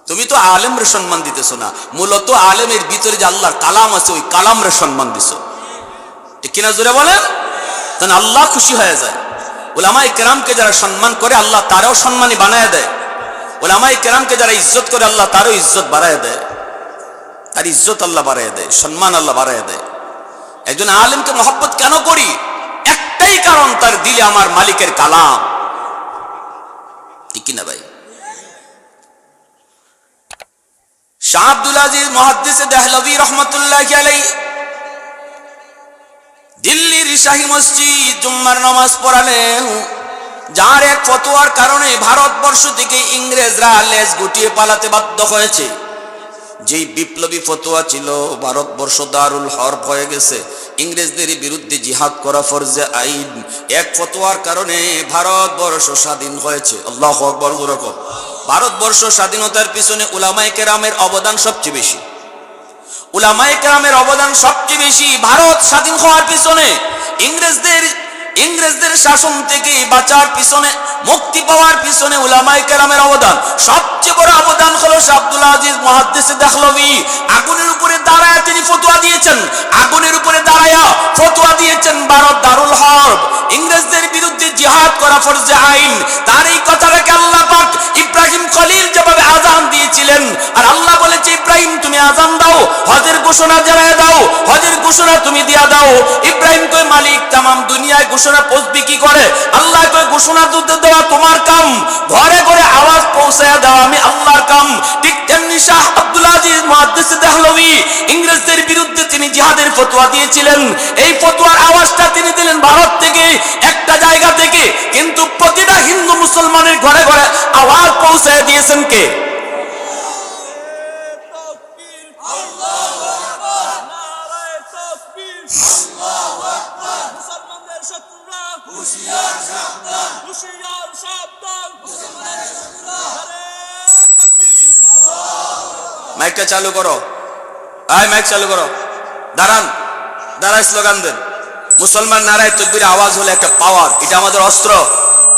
তুমি তো আলেমরে সম্মান দিতেছো না, মূলত আলেমের ভিতরে যে আল্লাহর কালাম আছে ওই কালামরে সম্মান দিছো, ঠিক কিনা জোরে বলেন। তখন আল্লাহ খুশি হয়ে যায়। উলামায়ে কেরামকে যারা সম্মান করে আল্লাহ তারাও সম্মানী বানায় দেয়। উলামায়ে কেরামকে যারা ইজ্জত করে আল্লাহ তারও ইজ্জত বাড়ায় দেয়, তার ইজ্জত আল্লাহ বাড়ায় দেয়, সম্মান আল্লাহ বাড়ায় দেয়। একজন আলেমকে মহব্বত কেন করি? একটাই কারণ, তার দিলে আমার মালিকের কালাম, ঠিক কিনা ভাই। শাহ আব্দুল আজিজ মুহাদ্দিস দেহলভী রহমাতুল্লাহি আলাইহি দিল্লির শাহী মসজিদ জুম্মার নামাজ পড়ালেন, যার এক ফতোয়ার কারণে ভারতবর্ষ থেকে ইংরেজরা লেজ গুটিয়ে পালাতে বাধ্য হয়েছে। যেই বিপ্লবী ফতোয়া ছিল ভারতবর্ষ দারুল হরব হয়ে গেছে, ইংরেজদের বিরুদ্ধে জিহাদ করা ফরজে আইন, এক ফতোয়ার কারণে ভারতবর্ষ স্বাধীন হয়েছে। আল্লাহু আকবার। ভারতবর্ষ স্বাধীনতার পিছনে উলামায়ে কেরামের অবদান সবচেয়ে বেশি। উলামায়ে কেরামের অবদান সবচেয়ে বেশি ভারত স্বাধীন হওয়ার পিছনে। ইংরেজদের শাসন থেকে বাঁচার পিছনে, মুক্তি পাওয়ার পিছনে উলামায়ে কেরামের অবদান সবচেয়ে বড় অবদান হলো শাহ আব্দুল আজিজ মুহাদ্দিস দেহলভী আগুনের উপরে দাঁড়ায় তিনি ফতোয়া দিয়েছেন, আগুনের উপরে দাঁড়ায়া ফতোয়া দিয়েছেন ভারত দারুল হরব, ইংরেজদের বিরুদ্ধে জিহাদ করা ফরজে আইন। তার এই কথাটাকে আল্লাহ পাক ইব্রাহিম খলিল যেভাবে আযান দিয়েছিলেন, আর আল্লাহ বলেছে ইব্রাহিম তুমি আযান দাও, হজের ঘোষণা জানায় দাও, হজের ঘোষণা তুমি দিয়া দাও। ইব্রাহিম কয় মালিক তামাম দুনিয়ায় ঘোষণা পৌঁছবি কি করে? আল্লাহ কয় ঘোষণা দিতে দেওয়া তোমার কাম, ঘরে ঘরে আওয়াজ পৌঁছায়া দেওয়া আমি আল্লাহর কাম। ঠিক তেমনি শাহ আব্দুল আজিজ মুহাদ্দিস দেহলভী ইংরেজদের বিরুদ্ধে তিনি জিহাদের ফতোয়া দিয়েছিলেন। এই ফতোয়ার আওয়াজটা তিনি দিলেন ভারত থেকে, একটা জায়গা থেকে, কিন্তু প্রতিটা হিন্দু মুসলমানের ঘরে ঘরে আওয়াজ পৌঁছায় দিয়েছেন কে? মাইকটা চালু করো, মাইক চালু করো, দাঁড়ান, দাঁড়ায় স্লোগান দেন। মুসলমান নারায় তাকবীর আওয়াজ হলো একটা পাওয়ার, এটা আমাদের অস্ত্র।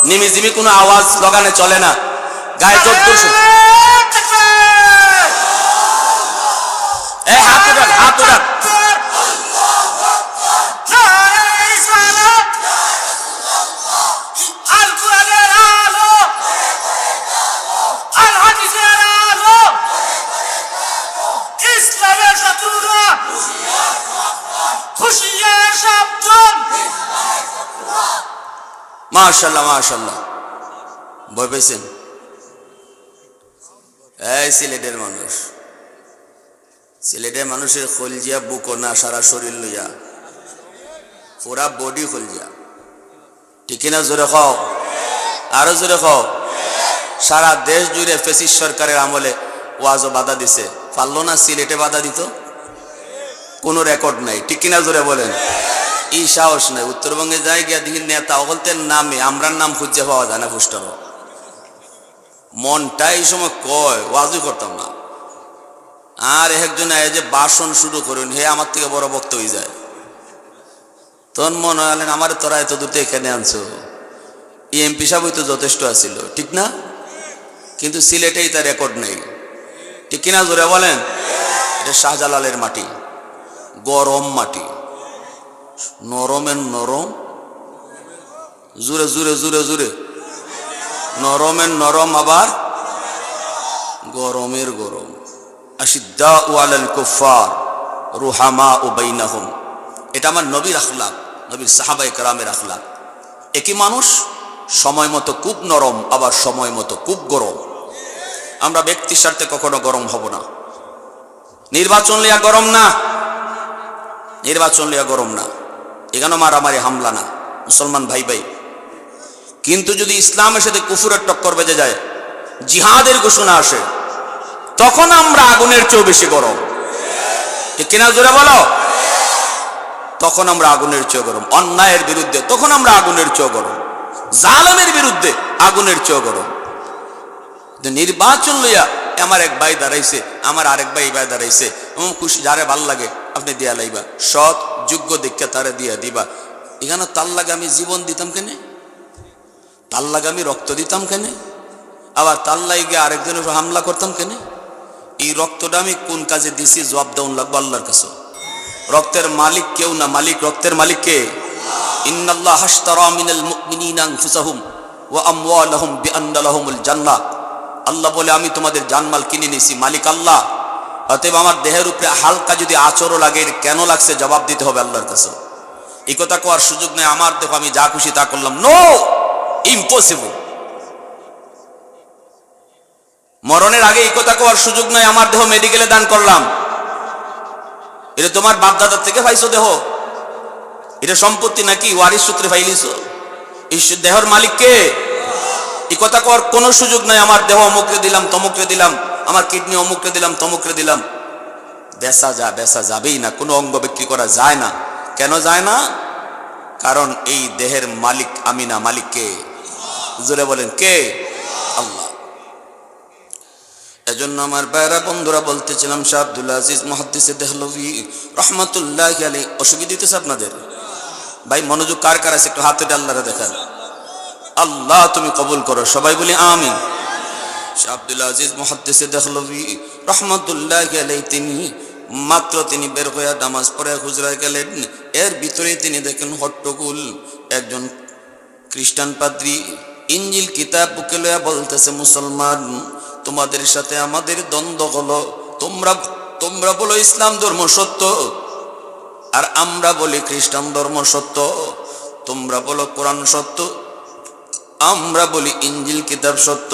নিমিজিমি কোনো আওয়াজ স্লোগানে চলে না, গায়ে চোদ্দোর হাত উঠান, হাত উঠান। মাশাআল্লাহ মাশাআল্লাহ, ভয় পেয়েছেন? এই সিলেটের মানুষ, সিলেটের মানুষের কলজিয়া বুকো না, সারা শরীর লইয়া, পুরা বডি কলজিয়া, ঠিক না? জোরে খাও, আরো জোরে খাও। সারা দেশ জুড়ে ফেসিস সরকারের আমলে ওয়াজও বাধা দিছে, পারলো না সিলেটে বাধা দিত? কোনো রেকর্ড নাই, ঠিক কিনা? জোরে বলেন। ই সাহস নাই। উত্তরবঙ্গে যাই গিয়া দেখি নেতা অগলতের নামে আমরার নাম খুঁজে পাওয়া যায় না, পুষ্টর মনটা এই সময় কয় ওয়াজই করতাম না। আর একজন যে ভাষণ শুরু করুন, হে আমার থেকে বড় বক্তা হয়ে যায়, তখন মনে হলেন আমার তোরা এত দূর এখানে আনছো, এমপি সাহেব তো যথেষ্ট আছিল, ঠিক না? কিন্তু সিলেটেই তার রেকর্ড নেই, ঠিক কিনা? জোরে বলেন। এটা শাহজালালের মাটি, গরম মাটি, নরমের নরম, জুড়ে জুড়ে জুড়ে জুড়ে, নরমের নরম আবার গরমের গরম। আশিদ্দাউ আলাল কুফার রুহামাউ বাইনাহুম, এটা আমার নবীর আখলাক, নবীর সাহাবায়ে কেরামের আখলাক। একই মানুষ সময় মতো খুব নরম, আবার সময় মতো খুব গরম। আমরা ব্যক্তির স্বার্থে কখনো গরম হব না। নির্বাচন লিয়া গরম না, নির্বাচন লিয়া গরম না, এখানে মারামারি হামলা না, মুসলমান ভাই ভাই। কিন্তু যদি ইসলামের সাথে কুফুরের টক্কর বেজে যায়, জিহাদের ঘোষণা আসে, তখন আমরা আগুনের চেয়েও বেশি গরম, ঠিক কিনা? জোরে বলো। তখন আমরা আগুনের চেয়ে গরম, অন্যায়ের বিরুদ্ধে তখন আমরা আগুনের চেয়ে গরম, জালেমের বিরুদ্ধে আগুনের চেয়ে গরম। নির্বাচন লইয়া আমার এক ভাই দাঁড়াইছে, আমার আরেক ভাই দাঁড়াইছে, খুশি, যারে ভাল লাগে আপনি দিয়া লাইবা, সৎ যোগ্য দীক্ষা তারে দিয়া দিবা। এখানে তার লাগে আমি জীবন দিতাম কেনে? তার লাগে আমি রক্ত দিতাম কেনে? আবার তার লাগে আরেকজনের উপর হামলা করতাম কেনে? এই রক্তটা আমি কোন কাজে দিছি জবাব দেওয়ান লাগবো আল্লাহর কাছে। রক্তের মালিক কেউ না, মালিক, রক্তের মালিক কে? ইন্নাল্লাহ আশতারা মিনাল মুমিনিনা আনফুসাহুম ওয়া আমওয়ালাহুম বিআন্না লাহুমুল জান্নাহ। আল্লাহ বলে আমি তোমাদের জানমাল কিনে নিয়েছি, মালিক আল্লাহ। অতএব আমার দেহের উপরে হালকা যদি আচরও লাগে, কেন লাগছে জবাব দিতে হবে আল্লাহর কাছে। এই কথা কোয়ার সুযোগ নেই আমার দেখো আমি যা খুশি তা করলাম, নো, ইম্পসিবল। মরণের আগে এই কথা কোয়ার সুযোগ নাই আমার দেহ মেডিকেলে দান করলাম, এটা তোমার বাপদাদার থেকে পাইছো দেহ, এটা সম্পত্তি নাকি ওয়ারিশ সূত্রে পাইলিছো? এই দেহর মালিক কে? এই কথা কোয়ার কোনো সুযোগ নাই আমার দেহ অমুকরে দিলাম তমুকরে দিলাম, আমার কিডনি অমুকরে দিলাম তমুকরে দিলাম। বেচা যাবেই না, কোনো অঙ্গ বিক্রি করা যায় না। কেন যায় না? কারণ এই দেহের মালিক আমি না, মালিক কে? জোরে বলেন কে? আল্লাহ। এজন্য আমার ভাইরা বন্ধুরা বলতেছিলাম, শাহ আব্দুল আজিজ মুহাদ্দিস দেহলভী রহমাতুল্লাহি আলাইহি, অসুবিধা দিতেছে আপনাদের? ভাই মনোযোগ কার কার আছে একটু হাতে আল্লাহরে দেখান। আল্লাহ তুমি কবুল করো, সবাই বলি আমিন। শাহ আব্দুল আজিজ মুহাদ্দিসে দেহলভী রহমতুল্লাহি আলাইহি তিনি বের হয়ে নামাজ পড়ে হুজরায় গেলেন। এর ভিতরে তিনি দেখেন হট্টগোল। একজন খ্রিস্টান পাদ্রী ইঞ্জিল কিতাব বুকে লইয়া বলতেছে, মুসলমান তোমাদের সাথে আমাদের দ্বন্দ্ব হলো, তোমরা বলো ইসলাম ধর্ম সত্য আর আমরা বলি খ্রিস্টান ধর্ম সত্য, তোমরা বলো কোরআন সত্য আমরা বলি ইঞ্জিল কিতাব সত্য।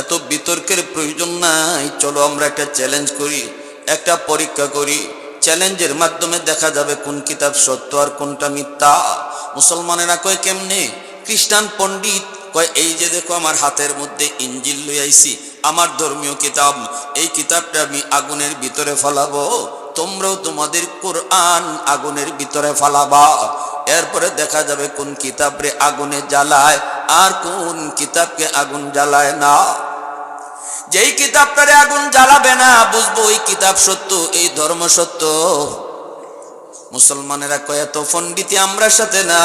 এত বিতর্কের প্রয়োজন নাই, চলো আমরা একটা চ্যালেঞ্জ করি, একটা পরীক্ষা করি, চ্যালেঞ্জের মাধ্যমে দেখা যাবে কোন কিতাব সত্য আর কোনটা মিথ্যা। মুসলমানেরা কয় কেমনে? খ্রিস্টান পণ্ডিত কয় এই যে দেখো আমার হাতের মধ্যে ইঞ্জিল লই আইছি, আমার ধর্মীয় কিতাব, এই কিতাবটা আমি আগুনের ভিতরে ফেলাবো, তোমরাও তোমাদের কোরআন আগুনের ভিতরে ফালাবা। এরপরে দেখা যাবে কোন কিতাবরে আগুনে জ্বালায় আর কোন কিতাবকে আগুন জ্বালায় না। যেই কিতাবটারে আগুন জ্বালাবে না বুঝবো ওই কিতাব সত্য, এই ধর্ম সত্য। মুসলমানেরা কয় এত পণ্ডিতি আমরা সাথে না,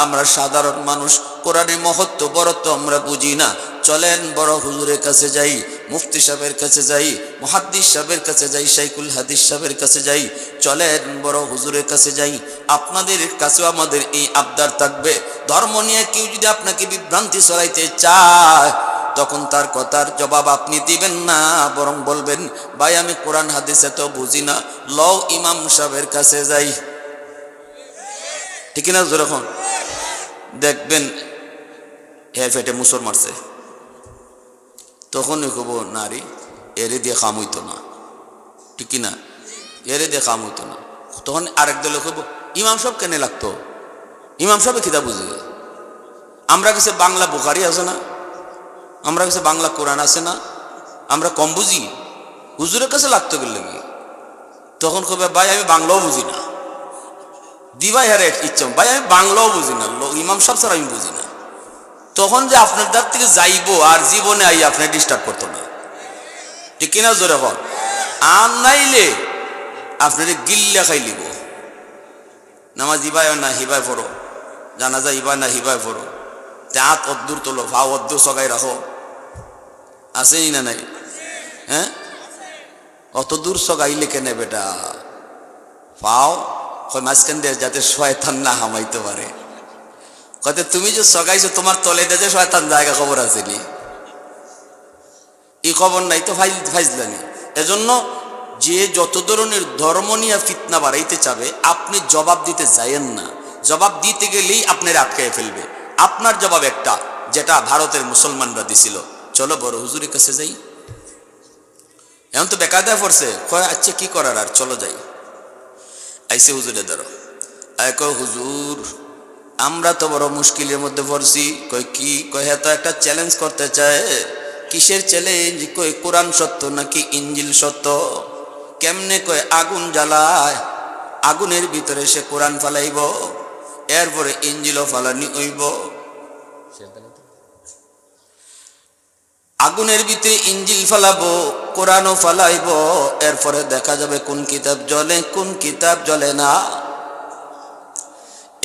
আমরা সাধারণ মানুষ, কোরআনের মহত্ব বড়ত্ব আমরা বুঝি না, চলেন বড় হুজুরের কাছে যাই, মুফতি সাহেবের কাছে যাই, মুহাদ্দিস সাহেবের কাছে যাই, শাইখুল হাদিস সাহেবের কাছে যাই, চলেন বড় হুজুরের কাছে যাই। আপনাদের কাছেও আমাদের এই আবদার থাকবে, ধর্ম নিয়ে কেউ যদি আপনাকে বিভ্রান্তি ছড়াইতে চায় তখন তার কথার জবাব আপনি দিবেন না, বরং বলবেন ভাই আমি কোরআন হাদিসে তো বুঝি না, লও ইমাম সাহেবের কাছে যাই। ঠিক না? যখন দেখবেন হে ফেটে মুসর মারছে, তখনই কব নারী এরে দিয়ে কাম হইতো না, ঠিক না, এরে দিয়ে কাম হইতো না। তখন আরেক দলে কব ইমাম সাহেব কেন লাগতো, ইমাম সাহেব কিতাব বুঝে, আমরা কাছে বাংলা বুখারি আছে না, আমরা কাছে বাংলা কোরআন আছে না, আমরা কম বুঝি, হুজুরের কাছে লাগতো গেলে কি? তখন কবে ভাই আমি বাংলাও বুঝি না, দিবাই হারে ইচ্ছা ভাই আমি বাংলাও বুঝি না, ইমাম সাহেব স্যার আমি বুঝি না। তখন যে আপনার দ্বার থেকে যাইবো আর জীবনে আই আপনার ডিস্টার্ব করতো না, ঠিক কিনা জোরে হন। আর নাইলে আপনার গিল্লা খাই লিব, নামাজ ইবাই না হিবাই পড়ো, জানাজা ইবাই না হিবাই পড়ো, হাত অদ্দূর তোলো, ভাও অদ্দূর সগাই রাখো, আছেই না নাই? হ্যাঁ, অত দূর সগাইলে কেনে বেটা? পাও মাঝখান দিয়ে যাতে শয়তান না হামাইতে পারে। কত তুমি যে সগাইছো তোমার তলে দিয়ে শয়তান জায়গা খবর আসেনি, এই খবর নাই তো ফাইজলানি। এজন্য যে যত ধরনের ধর্ম নিয়ে ফিতনা বাড়াইতে চাবে আপনি জবাব দিতে যাইয়েন না, জবাব দিতে গেলেই আপনার আটকায় ফেলবে। আপনার জবাব একটা, যেটা ভারতের মুসলমানরা দিছিল, চলো বড় হুজুরের কাছে যাই। এখন তো বেকায়দায় পড়ছে, কয় আচ্ছা কি করার আর, চলো যাই। আইসে হুজুরে ধরো, কয় হুজুর আমরা তো বড় মুশকিলের মধ্যে পড়ছি। কয় কি? কয় হ্যাঁ তো একটা চ্যালেঞ্জ করতে চায়। কিসের চ্যালেঞ্জ? কয় কোরআন সত্য নাকি ইঞ্জিল সত্য? কেমনে? কয় আগুন জ্বালায়, আগুনের ভিতরে সে কোরআন ফালাইব, এরপরে ইঞ্জিলও ফালানি হইব, আগুনের ভিতরে ইঞ্জিল ফালাবো, কোরআনও ফালাইব, এরপরে দেখা যাবে কোন কিতাব জ্বলে কোন কিতাব জ্বলে না।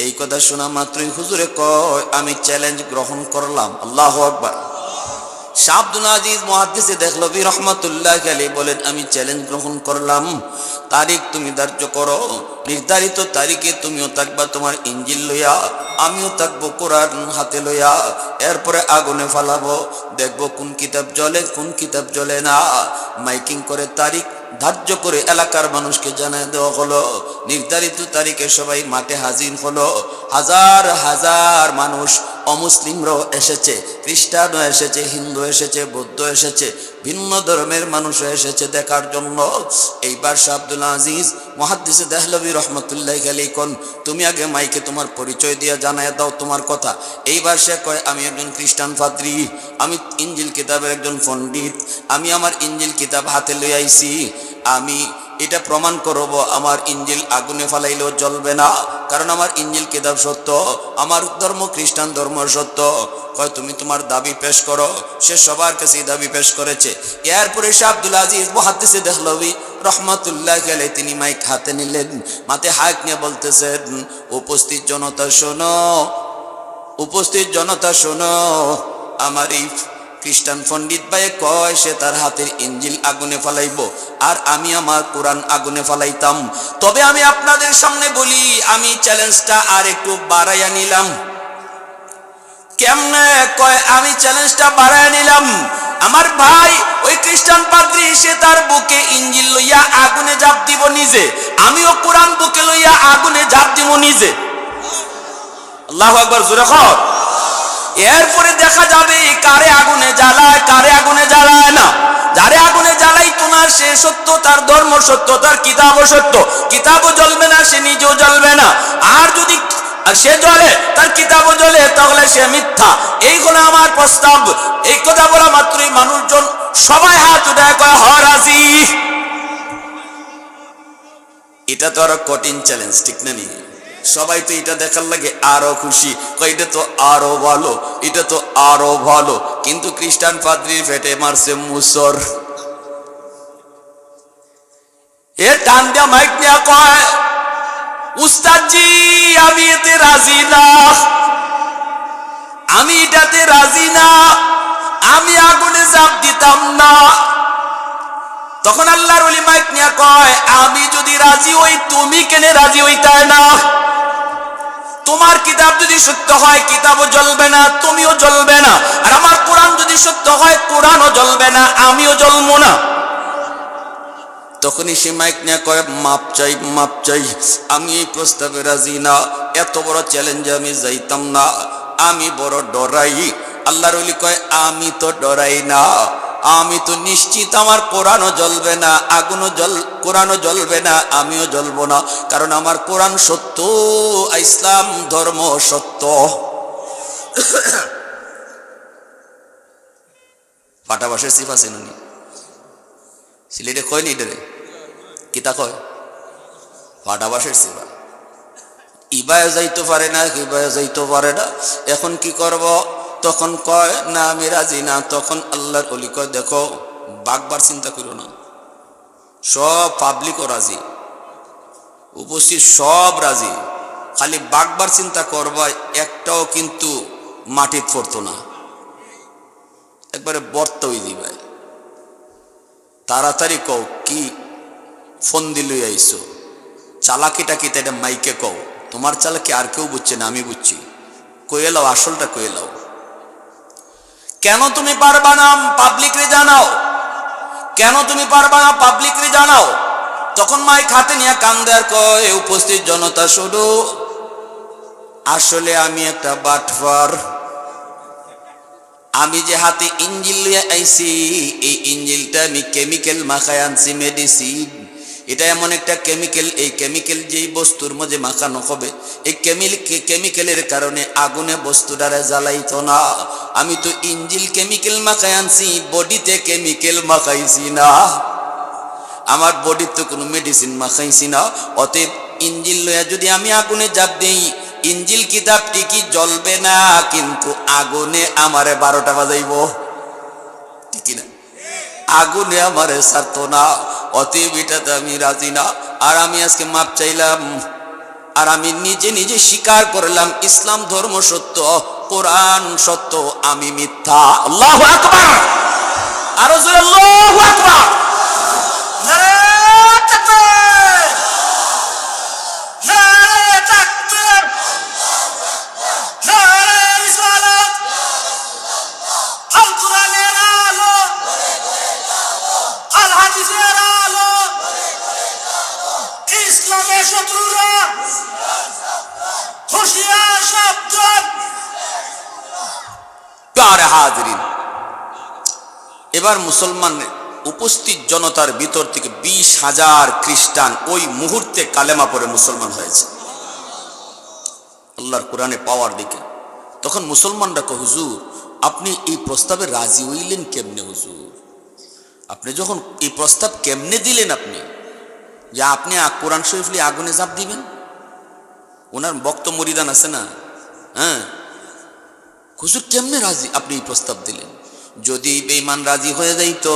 এই কথা শোনা মাত্রই হুজুরে কয় আমি চ্যালেঞ্জ গ্রহণ করলাম। আল্লাহু আকবার। শাহ আব্দুল আজিজ মুহাদ্দিসে দেহলভী রহমাতুল্লাহি আলাইহি বলেন আমি চ্যালেঞ্জ গ্রহণ করলাম, তারিখ তুমি ধার্য করো, নির্ধারিত তারিখে তুমিও থাকবা তোমার ইঞ্জিল লইয়া, আমিও থাকবো কোরআন হাতে লইয়া, এরপরে আগুনে ফালাবো, দেখবো কোন কিতাব জ্বলে কোন কিতাব জ্বলে না। মাইকিং করে তারিখ ধার্য করে এলাকার মানুষকে জানায় দেওয়া হলো। নির্ধারিত তারিখে সবাই মাঠে হাজির হলো, হাজার হাজার মানুষ, অমুসলিমরাও এসেছে, খ্রিস্টানও এসেছে, হিন্দু এসেছে, বৌদ্ধ এসেছে, ভিন্ন ধর্মের মানুষও এসেছে দেখার জন্য। এইবার শাহ আব্দুল আজিজ মুহাদ্দিসে দেহলভী রহমতুল্লাহি আলাইহি কোন তুমি আগে মাইকে তোমার পরিচয় দিয়ে জানায় দাও তোমার কথা। এইবার সে কয় আমি একজন খ্রিস্টান পাদ্রী, আমি ইঞ্জিল কিতাবের একজন পণ্ডিত, আমি আমার ইঞ্জিল কিতাব হাতে লই আইছি, আমি এটা প্রমাণ করব আমার ইঞ্জিল আগুনে ফালাইলেও জ্বলবে না, কারণ আমার ইঞ্জিল কিতাব সত্য, আমার ধর্ম খ্রিস্টান ধর্ম সত্য। কয় তুমি তোমার দাবি পেশ করো। সে সবার কাছে দাবি পেশ করেছে। এরপরে শাহ আব্দুল আজিজ মুহাদ্দিসে দেহলভী রহমাতুল্লাহি আলাইহি তিনি মাইক হাতে নিলেন, মাথায় হাত নিয়ে বলতেছেন উপস্থিত জনতা শোনো, উপস্থিত জনতা শোনো, আমার এই খ্রিস্টান পণ্ডিত ভাই কয় সে তার হাতের ইঞ্জিল আগুনে ফালাইব, আর আমি আমার কোরআন আগুনে ফালাইতাম। তবে আমি আপনাদের সামনে বলি, আমি চ্যালেঞ্জটা আর একটু বাড়াইয়া নিলাম। কেমনে? কয় আমি চ্যালেঞ্জটা বাড়াইয়া নিলাম। আমার ভাই ওই খ্রিস্টান পাদ্রী সে তার বুকে ইঞ্জিল লইয়া আগুনে ঝাঁপ দিব নিজে, আমিও কোরআন বুকে লইয়া আগুনে ঝাঁপ দিব নিজে। আল্লাহু আকবার, জোরে কর। এরপরে দেখা যাবে কারে আগুনে জ্বালায়, কারে আগুনে জ্বালায় না। যারে আগুনে জ্বালাইতো না সে সত্য, তার ধর্ম সত্য, তার কিতাবও সত্য, কিতাবও জ্বলবে না, সে নিজেও জ্বলবে না। আর যদি সে জ্বলে, তার কিতাবও জ্বলে, তাহলে সে মিথ্যা। এই হলো আমার প্রস্তাব। এই কথা বলা মাত্রই মানুষজন সবাই হাত উঠায় কয় হ রাজি। এটা তো আরো কঠিন চ্যালেঞ্জ, ঠিক না নি? সবাই তো এটা দেখার লাগে আরো খুশি, এটা তো আরো ভালো, এটা তো আরো ভালো। কিন্তু খ্রিস্টান পাদ্রীর পেটে মারছে মুসর। এ টান দিয়া মাইক নিয়া কয়, উস্তাদজি আমি এতে রাজি না, আমি এটাতে রাজি না, আমি আগুনে ঝাঁপ দিতাম না। তখন আল্লাহর ওলি মাইক নিয়া কয়, আমি যদি রাজি হই তুমি কেন রাজি হইতায় না? তোমার কিতাব যদি সত্য হয় কিতাবও জ্বলবে না, তুমিও জ্বলবে না। আর আমার কোরআন যদি সত্য হয় কোরআনও জ্বলবে না, আমিও জ্বলবো না। তখনই সে মাইক নিয়ে কয়, মাপ চাই, মাপ চাই, আমি এই প্রস্তাবে রাজি না, এত বড় চ্যালেঞ্জে আমি যাইতাম না, আমি বড় ডরাই। আল্লাহর ওলি কয়, আমি তো ডরাই না, আমি তো নিশ্চিত আমার কোরআনও জ্বলবে না, কোরআনও জ্বলবে না, আমিও জ্বলবো না। কারণ আমার কোরআন সত্য, ইসলাম ধর্ম সত্য। ফাটাবাসের সিফা চেনুনি সিলেটে কয় নি ডেরে কিতা কয় ফাটাবাসের সিফা। ইবায় যাইতে পারে না, ইবায় যাইতে পারে না, এখন কি করব? তখন কয় না আমি রাজি না। তখন আল্লাহর ওলি কয়, দেখো বাগবার চিন্তা করো না, সব পাবলিকও রাজি, উপস্থিত সব রাজি, খালি বাগবার চিন্তা করবা, একটাও কিন্তু মাটিত পড়তো না, একবারে বর্ত হয়ে দিবে। তাড়াতাড়ি কও কি ফোন দিল আইসো, চালাকিটা কি এটা মাইকে কও, তোমার চালাকি আর কেউ বুঝছে না, আমি বুঝছি, কয়ে লাও, আসলটা কয়ে লাও। কেন তুমি পারবা না পাবলিক রে জানাও, কেন তুমি পারবা না পাবলিক রে জানাও। তখন মাইক হাতে নিয়ে কান্দে আর কয়, উপস্থিত জনতা শুধু, আসলে আমি একটা বাটফার, আমি যে হাতে ইঞ্জিল লিয়ে আইছি এই ইঞ্জিলটা আমি কেমিক্যাল মাখায় আনছি, মেডিসিন। এটা এমন একটা কেমিক্যাল, এই কেমিক্যাল যেই বস্তুর মধ্যে মাখানো হবে, এই কেমিক্যালের কারণে আগুনে বস্তুটারে জ্বালাইতো না। আমি তো ইঞ্জিল কেমিক্যাল মাখায় আনছি, বডিতে কেমিক্যাল মাখাইছি না, আমার বডির তো কোনো মেডিসিন মাখাইছি না। অতএব ইঞ্জিল লইয়া যদি আমি আগুনে ঝাঁপ দিই, ইঞ্জিল কিতাবটি কি জ্বলবে না, কিন্তু আগুনে আমারে 12টা বাজাইব, ঠিক না? আগুনে আমারে ছাড়তো না। অতএব এটাতে আমি রাজি না। আর আমি আজকে মাপ চাইলাম, আর আমি নিজে নিজে স্বীকার করলাম ইসলাম ধর্ম সত্য, কোরআন সত্য, আমি মিথ্যা। আল্লাহু আকবার, আরো জোরে আল্লাহু আকবার। এবার মুসলমান উপস্থিত জনতার ভিতর থেকে 20,000 খ্রিস্টান ওই মুহূর্তে কালেমা পড়ে মুসলমান হয়েছে, আল্লাহর কোরআনে পাওয়ার দিকে। তখন মুসলমানরা কয়, হুজুর আপনি এই প্রস্তাবে রাজি হইলেন কেমনে? হুজুর আপনি যখন এই প্রস্তাব কেমনে দিলেন, আপনি যে আপনি কোরআন শরীফ লিয়ে আগুনে ঝাঁপ দিবেন? ওনার বক্ত মরিদান আছে না, হ্যাঁ, হুজুর কেমনে রাজি আপনি এই প্রস্তাব দিলেন? যদি বেঈমান রাজি হয়ে যাইতো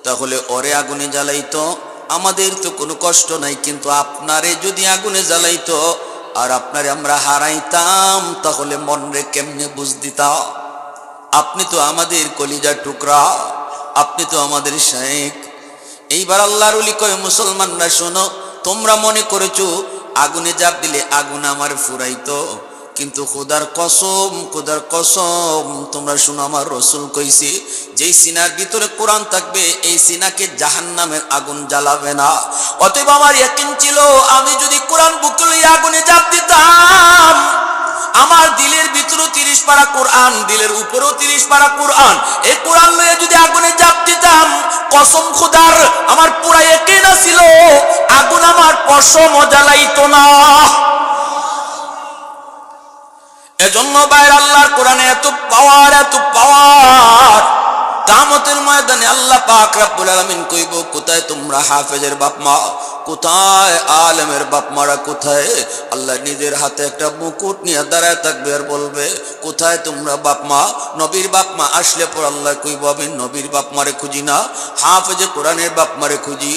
তাহলে ওরে আগুনে জ্বালাইতো, আমাদের তো কোনো কষ্ট নাই, কিন্তু আপনারে যদি আগুনে জ্বালাইতো আর আপনারে আমরা হারাইতাম, তাহলে মনরে কেমনে বুঝ দিতা? আপনি তো আমাদের কলিজার টুকরা, আপনি তো আমাদের শেখ। এইবার আল্লাহর ওলি কয়, মুসলমানরা শোনো, তোমরা মনে করেছো আগুনে জাপ দিলে আগুন আমার ফুরাইতো, কিন্তু খোদার কসম, খোদার কসম, তোমরা শোনো, আমার রসুল কইছে যেই সিনার ভিতরে কোরআন থাকবে এই সিনাকে জাহান্নামের আগুন জ্বালাবে না। অতএব আমার ইয়াকিন ছিল আমি যদি কোরআন বুকে লইয়া আগুনে জাপ দিতাম, আমার দিলের ভিতরেও 30 পারা কোরআন, দিলের উপরেও 30 পারা কোরআন, এই কোরআন লইয়া যদি আগুনে জাপ দিতাম, কসম খোদার আমার পুরা ইয়াকিন ছিল আগুন আমার পশম জ্বালাইতো না। এজন্য বাইরে আল্লাহর কোরআনে এত পাওয়ার, এত পাওয়ার। কিয়ামতের ময়দানে আল্লাহ পাক রব্বুল আলামিন কইব, কোথায় তোমরা হাফেজের বাপ মা, কোথায় আলেমের বাপ মারা, কোথায়? আল্লাহ নিজের হাতে একটা মুকুট নিয়ে দাঁড়ায় থাকবে আর বলবে, কোথায় তোমরা বাপ মা? নবীর বাপ মা আসলে পর আল্লাহ কইব, আমি নবীর বাপ মারে খুঁজি না, হাফেজে কোরআনের বাপ মারে খুঁজি,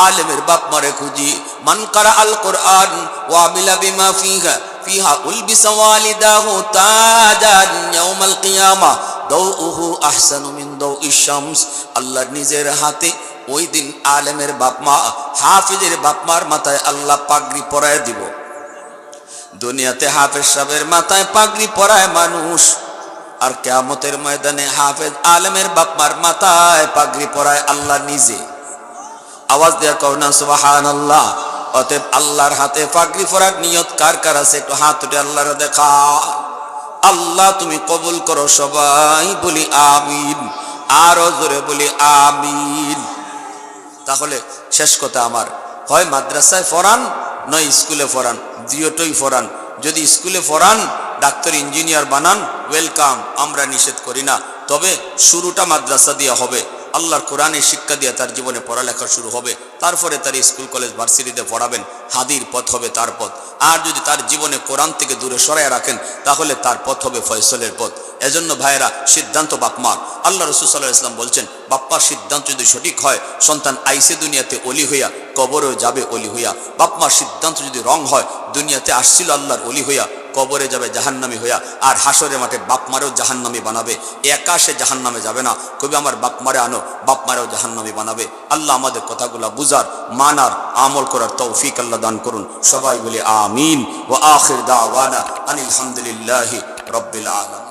আলেমের বাপ মারে খুঁজি। মান কারা আল কোরআন ওয়া আমিলা বিমা ফিহা উলবিসা ওয়ালিদাহু তাজান ইয়াউমাল কিয়ামা দাউহু আহসানু মিন দাউইশ শামস। আল্লাহ নিজের হাতে ওই দিন আলেমের বাপ মা, হাফিজের বাপ মার মাথায় আল্লাহ পাগড়ি পরায় দিব। দুনিয়াতে হাফেজ সাহেবের মাথায় পাগড়ি পরায় মানুষ, আর কিয়ামতের ময়দানে হাফেজ আলেমের বাপ মার মাথায় পাগড়ি পরায় আল্লাহ নিজে। আওয়াজ দেয়া কও না সুবহানাল্লাহ। অতএব আল্লাহর হাতে পাগড়ি পরার নিয়ত কার কার আছে একটু হাত উঠে আল্লাহর দেখা। আল্লাহ তুমি কবুল করো, সবাই বলি আমিন, আরো জোরে বলি আমিন। তাহলে শেষ কথা আমার, হয় মাদ্রাসায় পড়ান নয় স্কুলে পড়ান, দুটোই পড়ান। যদি স্কুলে পড়ান, ডাক্তার ইঞ্জিনিয়ার বানান, ওয়েলকাম, আমরা নিষেধ করি না। তবে শুরুটা মাদ্রাসা দিয়ে হবে, আল্লাহর কোরআনের শিক্ষা দিয়ে তার জীবনে পড়ালেখা শুরু হবে, তারপরে তার স্কুল কলেজ ভার্সিটিতে পড়াবেন, হাদির পথ হবে তার পথ। আর যদি তার জীবনে কোরআন থেকে দূরে সরায় রাখেন, তাহলে তার পথ হবে ফয়সলের পথ। এজন্য ভাইয়েরা, সিদ্ধান্ত বাপমার। আল্লাহ রাসূল সাল্লাল্লাহু আলাইহি ওয়াসাল্লাম বলছেন, বাপ্পার সিদ্ধান্ত যদি সঠিক হয়, সন্তান আইসে দুনিয়াতে অলি হইয়া, কবরেও যাবে অলি হইয়া। বাপমার সিদ্ধান্ত যদি রং হয়, দুনিয়াতে আসছিল আল্লাহর অলি হইয়া, কবরে যাবে জাহান্নামী হইয়া, আর হাসরের মাঠে বাপ মারেও জাহান্নামী বানাবে। একা সে জাহান্নামে যাবে না, কবি আমার বাপ মারে আনো, বাপ মারেও জাহান্নামী বানাবে। আল্লাহ আমাদের কথাগুলা বুঝার, মানার, আমল করার তৌফিক আল্লাহ দান করুন। সবাই বলি আমিন। ওয়া আখির দাওয়ানা আনিল হামদুলিল্লাহি রাব্বিল আলামিন।